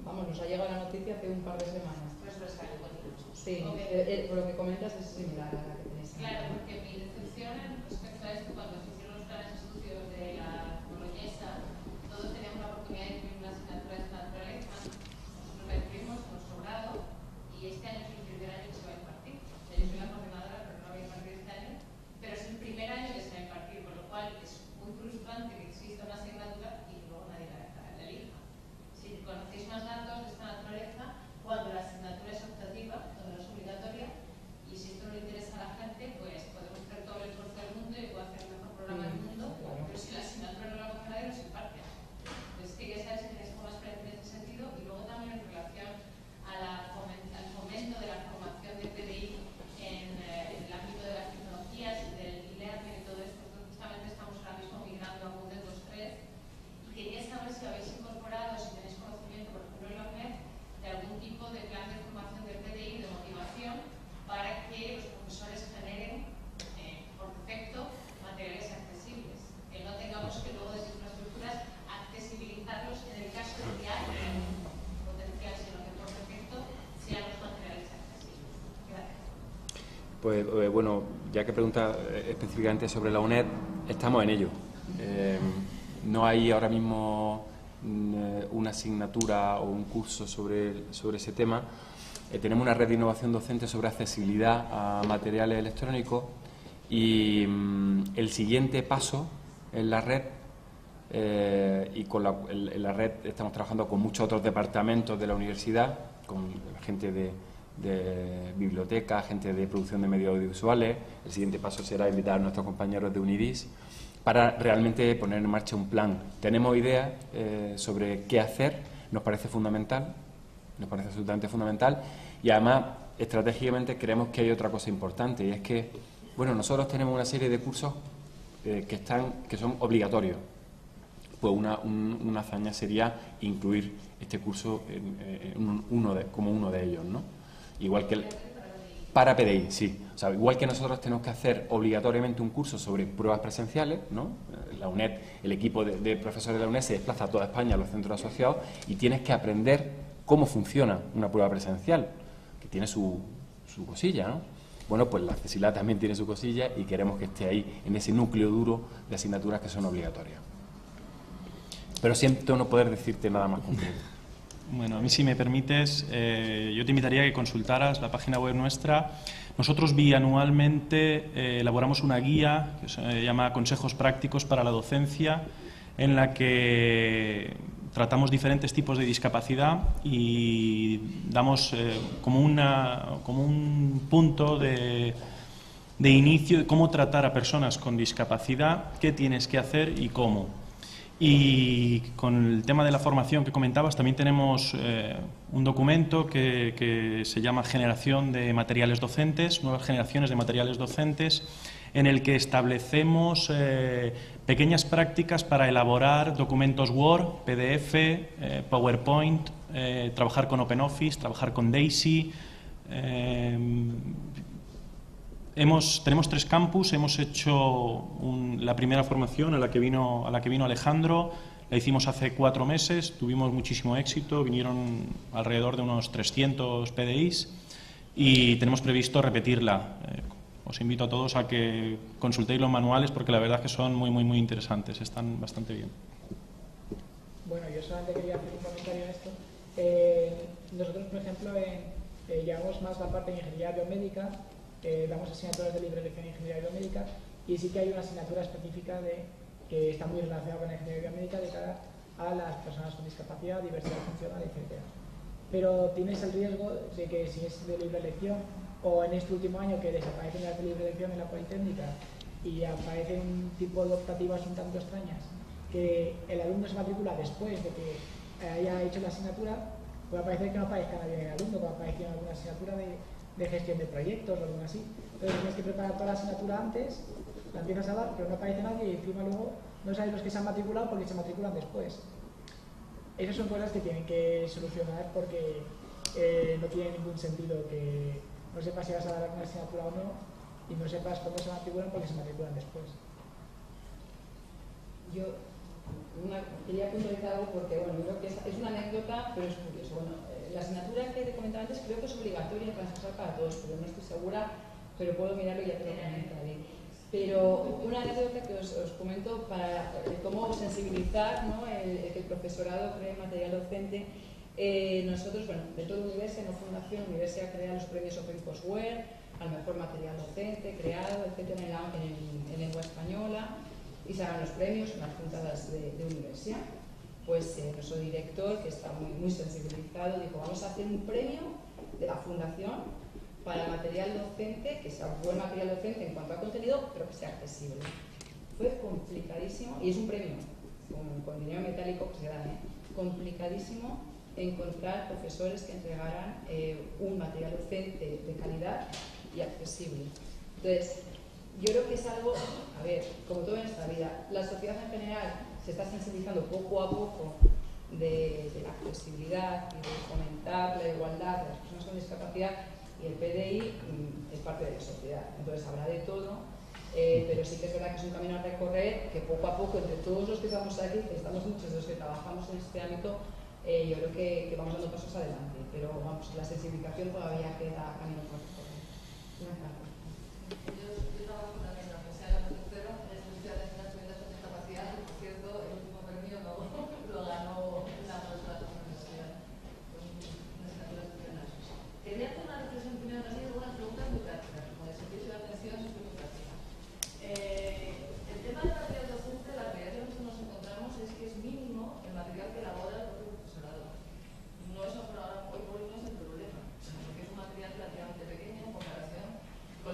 Vamos, nos ha llegado la noticia hace un par de semanas. Sí, por lo que comentas es similar a la que tenéis.
Claro, porque mi decepción respecto a esto, cuando se hicieron los planes de estudios de la Boloñesa, todos teníamos la oportunidad de incluir una asignatura de naturaleza. Nosotros la incluimos, hemos sobrado, y este año es el primer año que se va a impartir. Yo soy la coordinadora, pero no la voy a impartir este año, pero es el primer año que se va a impartir, con lo cual es muy frustrante que exista una asignatura y luego nadie la elija. Si conocéis más datos de esta naturaleza, cuando la asignatura es optativa, cuando no es obligatoria, y si esto no le interesa a la gente, pues podemos hacer todo el esfuerzo del mundo y puedo hacer el mejor programa del mundo, pero si la asignatura no la coge nadie, no se imparte. Entonces, quería saber si tenéis como experiencia en ese sentido, y luego también en relación al fomento de la formación de PDI en el ámbito de las tecnologías y del e-learning y todo esto. Nosotros justamente estamos ahora mismo migrando a Moodle 2.3, y quería saber si habéis incorporado, si tenéis conocimiento, por ejemplo en la UNED, de algún tipo de plan de formación del PDI, de motivación, para que los profesores generen por defecto materiales accesibles. Que no tengamos que luego desde infraestructuras accesibilizarlos en el caso de que haya potencial, sino que por defecto sean los materiales accesibles. Gracias.
Pues bueno, ya que pregunta específicamente sobre la UNED, estamos en ello. No hay ahora mismo una asignatura o un curso sobre ese tema. Tenemos una red de innovación docente sobre accesibilidad a materiales electrónicos, y el siguiente paso en la red, y en la red estamos trabajando con muchos otros departamentos de la universidad, con gente de biblioteca, gente de producción de medios audiovisuales. El siguiente paso será invitar a nuestros compañeros de UNIDIS para realmente poner en marcha un plan. Tenemos ideas sobre qué hacer, nos parece fundamental, nos parece absolutamente fundamental, y además estratégicamente creemos que hay otra cosa importante, y es que, bueno, nosotros tenemos una serie de cursos que son obligatorios. Pues una hazaña sería incluir este curso como uno de ellos, ¿no? Igual que para PDI, sí. O sea, igual que nosotros tenemos que hacer obligatoriamente un curso sobre pruebas presenciales, ¿no? La UNED, el equipo de profesores de la UNED se desplaza a toda España a los centros asociados, y tienes que aprender cómo funciona una prueba presencial, que tiene su cosilla, ¿no? Bueno, pues la accesibilidad también tiene su cosilla, y queremos que esté ahí, en ese núcleo duro de asignaturas que son obligatorias. Pero siento no poder decirte nada más concreto.
Bueno, a mí, si me permites, yo te invitaría a que consultaras la página web nuestra. Nosotros bianualmente elaboramos una guía que se llama Consejos Prácticos para la Docencia, en la que tratamos diferentes tipos de discapacidad y damos como un punto de inicio de cómo tratar a personas con discapacidad, qué tienes que hacer y cómo. Y con el tema de la formación que comentabas, también tenemos un documento que se llama Generación de Materiales Docentes, Nuevas Generaciones de Materiales Docentes, en el que establecemos pequeñas prácticas para elaborar documentos Word, PDF, PowerPoint, trabajar con OpenOffice, trabajar con Daisy, Tenemos 3 campus, hemos hecho la primera formación a la que vino Alejandro, la hicimos hace 4 meses, tuvimos muchísimo éxito, vinieron alrededor de unos 300 PDIs y tenemos previsto repetirla. Os invito a todos a que consultéis los manuales porque la verdad es que son muy interesantes, están bastante bien.
Bueno, yo solamente quería hacer un comentario en esto. Nosotros, por ejemplo, llevamos más la parte de ingeniería biomédica, damos asignaturas de libre elección en ingeniería biomédica y sí que hay una asignatura específica que está muy relacionada con la ingeniería biomédica de cara a las personas con discapacidad, diversidad funcional, etc. Pero tienes el riesgo de que si es de libre elección o en este último año que desaparecen las de libre elección en la Politécnica y aparecen un tipo de optativas un tanto extrañas, que el alumno se matricula después de que haya hecho la asignatura, puede parecer que no aparezca nadie en el alumno, puede aparecer en alguna asignatura de gestión de proyectos o algo así. Entonces tienes que preparar toda la asignatura antes, la empiezas a dar, pero no aparece nadie y encima luego no sabes los que se han matriculado porque se matriculan después. Esas son cosas que tienen que solucionar porque no tiene ningún sentido que no sepas si vas a dar una asignatura o no y no sepas cuándo se matriculan porque se matriculan después.
Yo quería puntualizar algo porque, bueno, creo que es una anécdota, pero es curioso. Bueno, la asignatura que te comentaba antes creo que es obligatoria transversal para todos, pero no estoy segura, pero puedo mirarlo y ya te lo comentaré. Pero una anécdota que os comento para cómo sensibilizar, ¿no?, el que el profesorado cree material docente. Nosotros, bueno, dentro de Universia, no Fundación, Universia crea los premios OpenCourseware al mejor material docente creado, etcétera, en lengua española, y se dan los premios en las juntadas de Universia. Pues nuestro director, que está muy sensibilizado, dijo: vamos a hacer un premio de la Fundación para material docente, que sea un buen material docente en cuanto a contenido, pero que sea accesible. Fue complicadísimo, y es un premio con dinero metálico que se da, complicadísimo encontrar profesores que entregaran un material docente de calidad y accesible. Entonces, yo creo que es algo, a ver, como todo en esta vida, la sociedad en general se está sensibilizando poco a poco de la accesibilidad y de fomentar la igualdad de las personas con discapacidad, y el PDI es parte de la sociedad, entonces habrá de todo, pero sí que es verdad que es un camino a recorrer que poco a poco, entre todos los que estamos aquí, que estamos muchos de los que trabajamos en este ámbito, yo creo que vamos dando pasos adelante, pero vamos, la sensibilización todavía queda camino por recorrer.
Yo trabajo también en la Universidad de Tercero, en especial en las estudiantes con discapacidad, y por cierto, el último premio lo ganó la nuestra universidad, con una asignatura excepcional. Quería hacer una reflexión primero también de unas preguntas muy prácticas, como de servicio de atención es muy práctica. El tema del material docente, la realidad que nosotros nos encontramos es que es mínimo el material que elabora el propio profesorado. No es ahora, hoy por hoy no es el problema, sino porque es un material relativamente pequeño en comparación con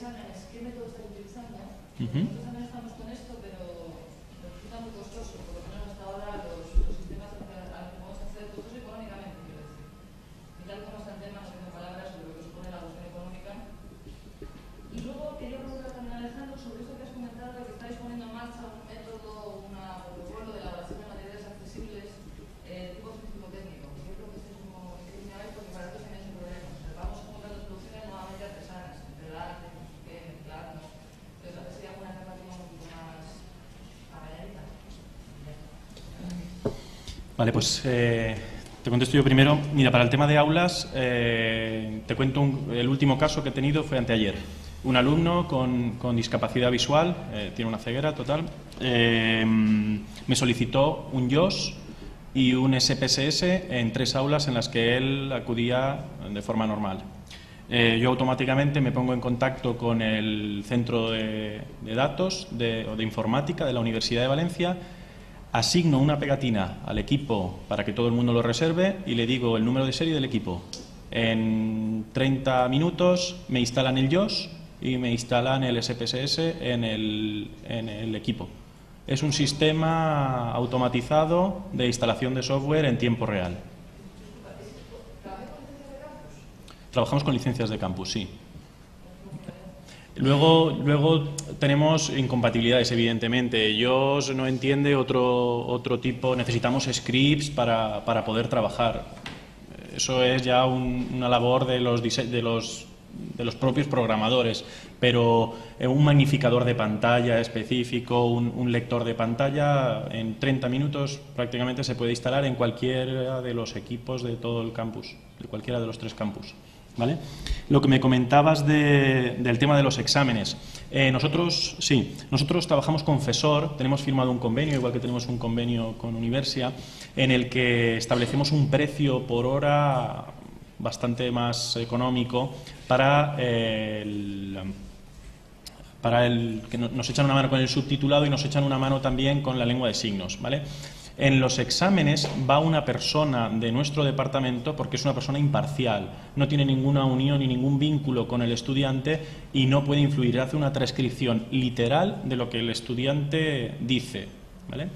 exámenes, ¿qué método están utilizando?
Ujú.
Nosotros también estamos con esto, pero nos resulta muy costoso, por lo menos hasta ahora los sistemas a los que vamos a hacer, costoso económicamente, quiero decir. Y tal como está el tema, no tengo palabras sobre lo que supone la cuestión económica. Y luego quería preguntar también a Alejandro sobre eso que has comentado, que estáis poniendo en marcha un método, un protocolo de elaboración de materiales accesibles tipo físico-técnico. Yo creo que este es como en línea ahí, porque para eso también es un problema. O sea, vamos a comprar las producciones nuevamente artesanas, entre arte, mezclarnos. Entonces, a ver si hay alguna alternativa un poco más apañadita.
Vale, pues te contesto yo primero. Mira, para el tema de aulas, te cuento el último caso que he tenido fue anteayer. Un alumno con discapacidad visual, tiene una ceguera total, me solicitó un JOS y un SPSS en 3 aulas en las que él acudía de forma normal. Yo automáticamente me pongo en contacto con el centro de datos o de informática de la Universidad de Valencia, asigno una pegatina al equipo para que todo el mundo lo reserve y le digo el número de serie del equipo. En 30 minutos me instalan el JOS y me instalan el SPSS en el equipo. Es un sistema automatizado de instalación de software en tiempo real. Trabajamos con licencias de campus, sí. Luego tenemos incompatibilidades, evidentemente. JOS no entiende otro tipo, necesitamos scripts para poder trabajar. Eso es ya una labor de los propios programadores, pero un magnificador de pantalla específico, un lector de pantalla, en 30 minutos prácticamente se puede instalar en cualquiera de los equipos de todo el campus, de cualquiera de los 3 campus. ¿Vale? Lo que me comentabas del tema de los exámenes. Nosotros trabajamos con FESOR, tenemos firmado un convenio, igual que tenemos un convenio con Universia, en el que establecemos un precio por hora bastante más económico para que nos echan una mano con el subtitulado y nos echan una mano también con la lengua de signos, ¿vale? En los exámenes va una persona de nuestro departamento porque es una persona imparcial, no tiene ninguna unión ni ningún vínculo con el estudiante y no puede influir, hace una transcripción literal de lo que el estudiante dice, ¿vale?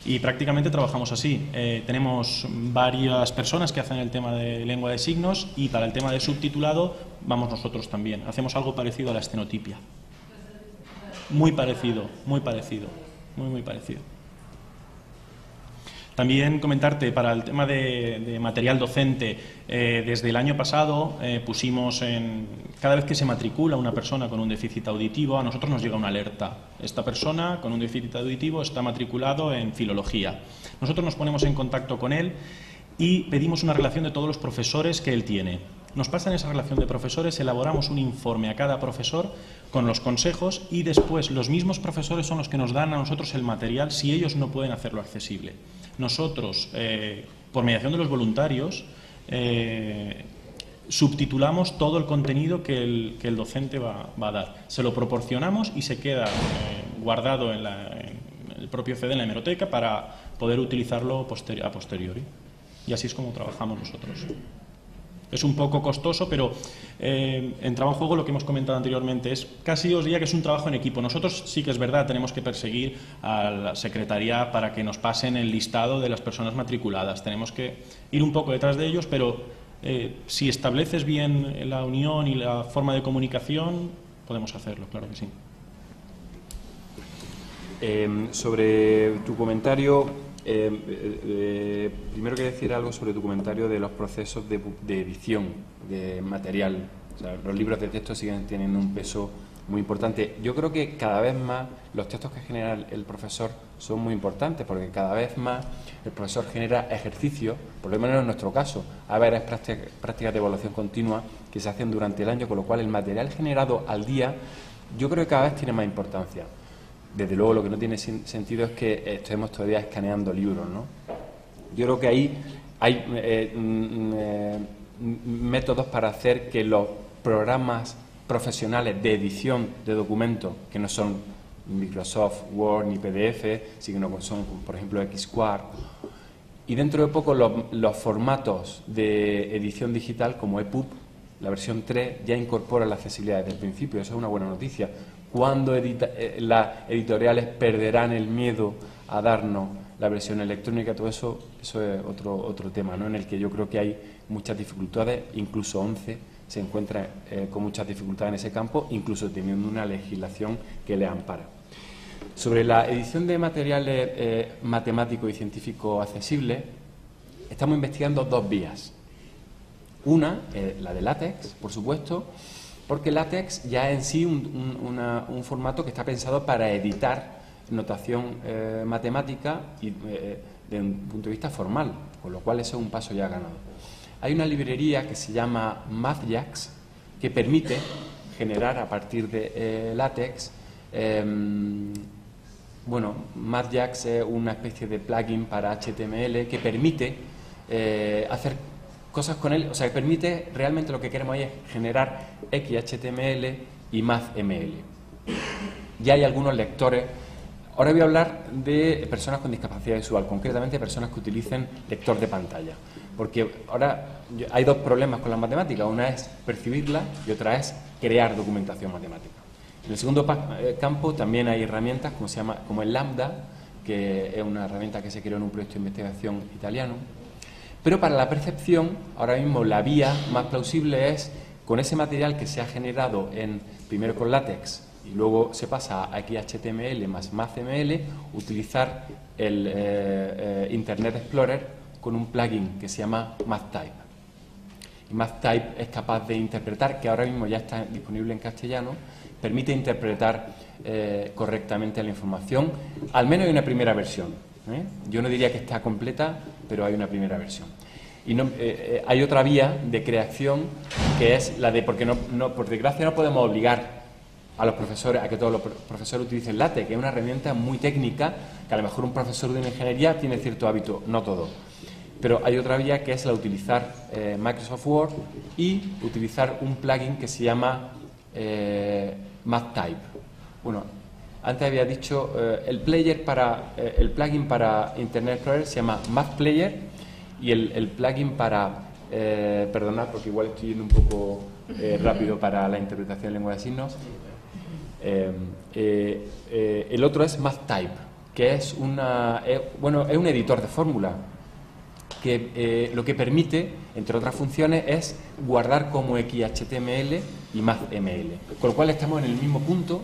Y prácticamente trabajamos así. Tenemos varias personas que hacen el tema de lengua de signos y para el tema de subtitulado vamos nosotros también. Hacemos algo parecido a la estenotipia. Muy parecido, muy parecido, muy parecido. También comentarte, para el tema de material docente, desde el año pasado pusimos cada vez que se matricula una persona con un déficit auditivo, a nosotros nos llega una alerta. Esta persona con un déficit auditivo está matriculado en filología. Nosotros nos ponemos en contacto con él y pedimos una relación de todos los profesores que él tiene. Nos pasan esa relación de profesores, elaboramos un informe a cada profesor con los consejos y después los mismos profesores son los que nos dan a nosotros el material si ellos no pueden hacerlo accesible. Nosotros, por mediación de los voluntarios, subtitulamos todo el contenido que el docente va a dar. Se lo proporcionamos y se queda guardado en el propio CD, en la hemeroteca, para poder utilizarlo a posteriori. Y así es como trabajamos nosotros. Es un poco costoso, pero entraba en juego lo que hemos comentado anteriormente. Es casi os diría que es un trabajo en equipo. Nosotros sí que es verdad, tenemos que perseguir a la secretaría para que nos pasen el listado de las personas matriculadas. Tenemos que ir un poco detrás de ellos, pero si estableces bien la unión y la forma de comunicación, podemos hacerlo, claro que sí.
Sobre tu comentario, primero quería decir algo sobre tu comentario de los procesos de edición de material. O sea, los libros de texto siguen teniendo un peso muy importante. Yo creo que cada vez más los textos que genera el profesor son muy importantes, porque cada vez más el profesor genera ejercicios, por lo menos en nuestro caso, hay varias prácticas de evaluación continua que se hacen durante el año, con lo cual el material generado al día yo creo que cada vez tiene más importancia. Desde luego, lo que no tiene sentido es que estemos todavía escaneando libros, ¿no? Yo creo que ahí hay métodos para hacer que los programas profesionales de edición de documentos, que no son Microsoft Word ni PDF, sino que son, por ejemplo, Xquart, y dentro de poco los formatos de edición digital como EPUB, la versión 3 ya incorpora la accesibilidad desde el principio. Eso es una buena noticia. ¿Cuándo las editoriales perderán el miedo a darnos la versión electrónica? Todo eso es otro tema, ¿no?, en el que yo creo que hay muchas dificultades. Incluso ONCE se encuentra con muchas dificultades en ese campo, incluso teniendo una legislación que le ampara. Sobre la edición de materiales matemáticos y científicos accesibles, estamos investigando dos vías. Una, la de LaTeX, por supuesto, porque LaTeX ya en sí un formato que está pensado para editar notación matemática y de un punto de vista formal, con lo cual eso es un paso ya ganado. Hay una librería que se llama MathJax que permite generar a partir de LaTeX. Bueno, MathJax es una especie de plugin para HTML que permite hacer cosas con él, o sea, que permite, realmente lo que queremos ahí es generar XHTML y MathML. Ya hay algunos lectores. Ahora voy a hablar de personas con discapacidad visual, concretamente personas que utilicen lector de pantalla, porque ahora hay dos problemas con las matemáticas: una es percibirlas y otra es crear documentación matemática. En el segundo campo también hay herramientas como el Lambda, que es una herramienta que se creó en un proyecto de investigación italiano. Pero para la percepción, ahora mismo la vía más plausible es, con ese material que se ha generado primero con LaTeX y luego se pasa a XHTML más MathML, utilizar el Internet Explorer con un plugin que se llama MathType. Y MathType es capaz de interpretar, que ahora mismo ya está disponible en castellano, permite interpretar correctamente la información. Al menos hay una primera versión. Yo no diría que está completa, pero hay una primera versión. Y hay otra vía de creación, que es la de, porque por desgracia no podemos obligar a los profesores a que todos los profesores utilicen LaTeX, que es una herramienta muy técnica, que a lo mejor un profesor de una ingeniería tiene cierto hábito, no todo. Pero hay otra vía, que es la de utilizar Microsoft Word y utilizar un plugin que se llama MathType. Bueno, antes había dicho, el plugin para Internet Explorer se llama MathPlayer, y el plugin para, perdonad porque igual estoy yendo un poco rápido para la interpretación en lengua de signos, el otro es MathType, que es un editor de fórmula que lo que permite, entre otras funciones, es guardar como XHTML y MathML, con lo cual estamos en el mismo punto.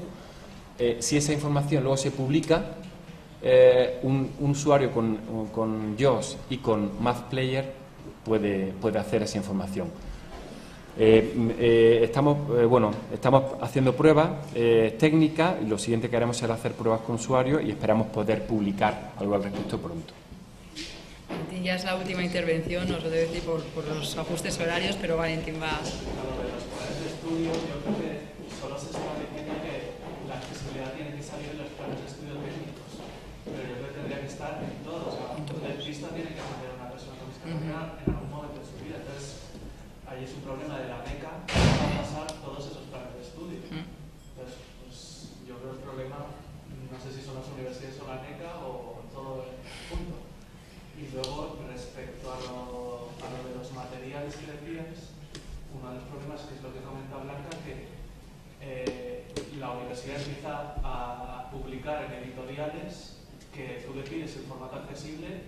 Si esa información luego se publica, un usuario con JAWS y con MathPlayer puede hacer esa información. Estamos haciendo pruebas técnicas, y lo siguiente que haremos será hacer pruebas con usuarios y esperamos poder publicar algo al respecto pronto.
Valentín, ya es la última intervención, os lo debo decir por los ajustes horarios, pero Valentín va...
Lo de los planes de estudio, yo creo que solo se está diciendo que la accesibilidad tiene que salir en los planes de estudio técnicos, pero yo creo que tendría que estar en todos. O sea, un dentista tiene que atender a una persona con discapacidad en algún momento de su vida. Entonces, ahí es un problema de la beca que va a pasar todos esos planes de estudio. Entonces, pues, yo creo que el problema, no sé si son las universidades o la NECA o todo el punto. Y luego, respecto a lo de los materiales que decías, uno de los problemas, que es lo que comenta Blanca, que la universidad empieza a publicar en editoriales que tú le pides el formato accesible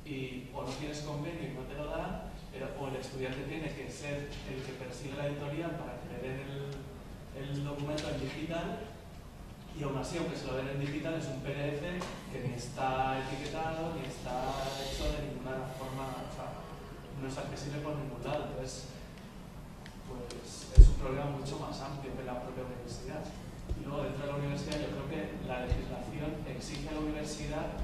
y o no tienes convenio y no te lo dan, o el estudiante tiene que ser el que persigue la editorial para que le den el documento en digital, y aún así, aunque se lo den en digital, es un PDF que ni está etiquetado ni está hecho de ninguna forma, o sea, no es accesible por ningún lado. Entonces, pues es un problema mucho más amplio que la propia universidad. Y luego, dentro de la universidad, yo creo que la legislación exige a la universidad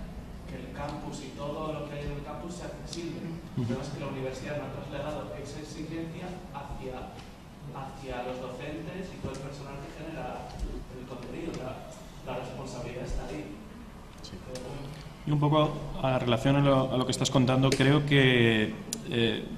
que el campus y todo lo que hay en el campus sea accesible. El problema es que la universidad no ha trasladado esa exigencia hacia los docentes y todo el personal que genera el contenido. La responsabilidad está ahí. Sí. Y un poco a relación a lo que estás contando, creo que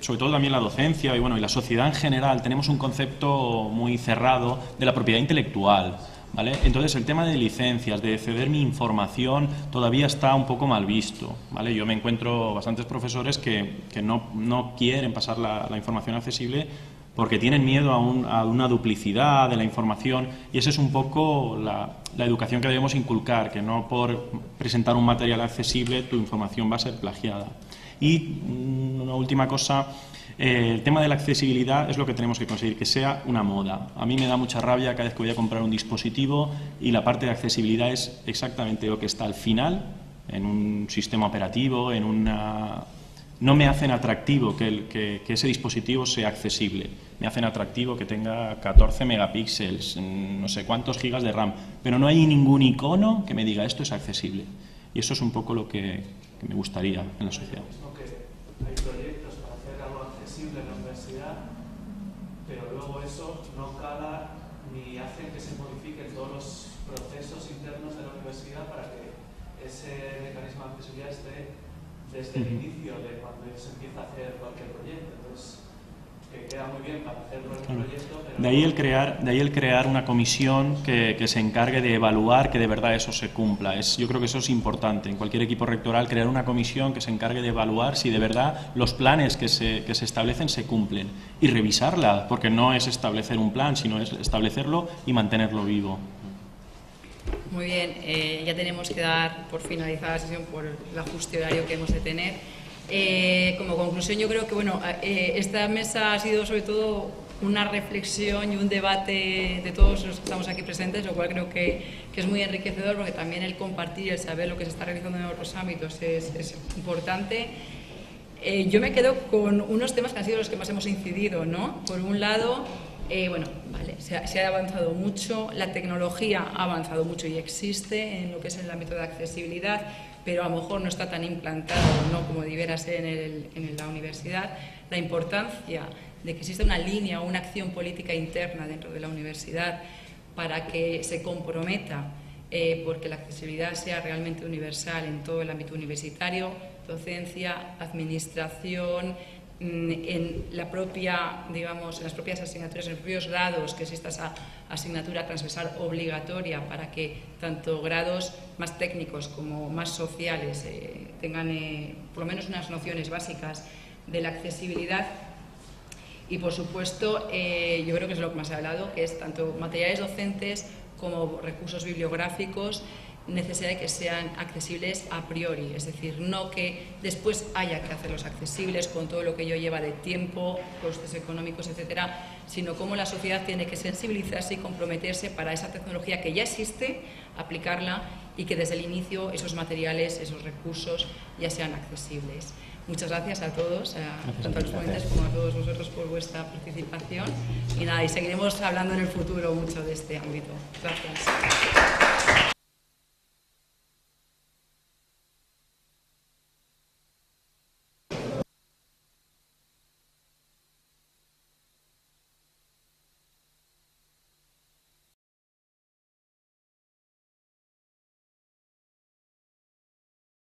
sobre todo también la docencia y la sociedad en general tenemos un concepto muy cerrado de la propiedad intelectual, ¿vale? Entonces el tema de licencias, de ceder mi información, todavía está un poco mal visto, ¿vale? Yo me encuentro bastantes profesores que no quieren pasar la información accesible porque tienen miedo a una duplicidad de la información, y esa es un poco la educación que debemos inculcar, que no por presentar un material accesible tu información va a ser plagiada. Y una última cosa, el tema de la accesibilidad es lo que tenemos que conseguir, que sea una moda. A mí me da mucha rabia cada vez que voy a comprar un dispositivo y la parte de accesibilidad es exactamente lo que está al final, en un sistema operativo, en una... No me hacen atractivo que ese dispositivo sea accesible. Me hacen atractivo que tenga 14 megapíxeles, no sé cuántos gigas de RAM, pero no hay ningún icono que me diga esto es accesible. Y eso es un poco lo que me gustaría en la sociedad.
Hay proyectos para hacer algo accesible en la universidad, pero luego eso no cala ni hace que se modifiquen todos los procesos internos de la universidad para que ese mecanismo de accesibilidad esté desde el inicio de cuando se empieza a hacer cualquier proyecto. Entonces, que queda muy bien para hacerlo en un proyecto, pero... De ahí el crear una comisión que se encargue de evaluar que de verdad eso se cumpla. Yo creo que eso es importante. En cualquier equipo rectoral, crear una comisión que se encargue de evaluar si de verdad los planes que se establecen se cumplen. Y revisarla, porque no es establecer un plan, sino es establecerlo y mantenerlo vivo.
Muy bien, ya tenemos que dar por finalizada la sesión por el ajuste horario que hemos de tener. Como conclusión, yo creo que esta mesa ha sido sobre todo una reflexión y un debate de todos los que estamos aquí presentes, lo cual creo que es muy enriquecedor, porque también el compartir y el saber lo que se está realizando en otros ámbitos es importante. Yo me quedo con unos temas que han sido los que más hemos incidido, ¿no? Por un lado, se ha avanzado mucho, la tecnología ha avanzado mucho y existe en lo que es el ámbito de accesibilidad, pero a lo mejor no está tan implantado, ¿no?, como debiera ser en la universidad. La importancia de que exista una línea o una acción política interna dentro de la universidad para que se comprometa porque la accesibilidad sea realmente universal en todo el ámbito universitario, docencia, administración, en la propia, digamos, en las propias asignaturas, en los propios grados, que exista esa asignatura transversal obligatoria para que tanto grados más técnicos como más sociales tengan por lo menos unas nociones básicas de la accesibilidad. Y por supuesto, yo creo que es lo que más he hablado, que es tanto materiales docentes como recursos bibliográficos, necesidad de que sean accesibles a priori, es decir, no que después haya que hacerlos accesibles con todo lo que ello lleva de tiempo, costes económicos, etcétera, sino cómo la sociedad tiene que sensibilizarse y comprometerse para esa tecnología que ya existe, aplicarla y que desde el inicio esos materiales, esos recursos ya sean accesibles. Muchas gracias a todos, tanto a los ponentes como a todos vosotros por vuestra participación y seguiremos hablando en el futuro mucho de este ámbito. Gracias.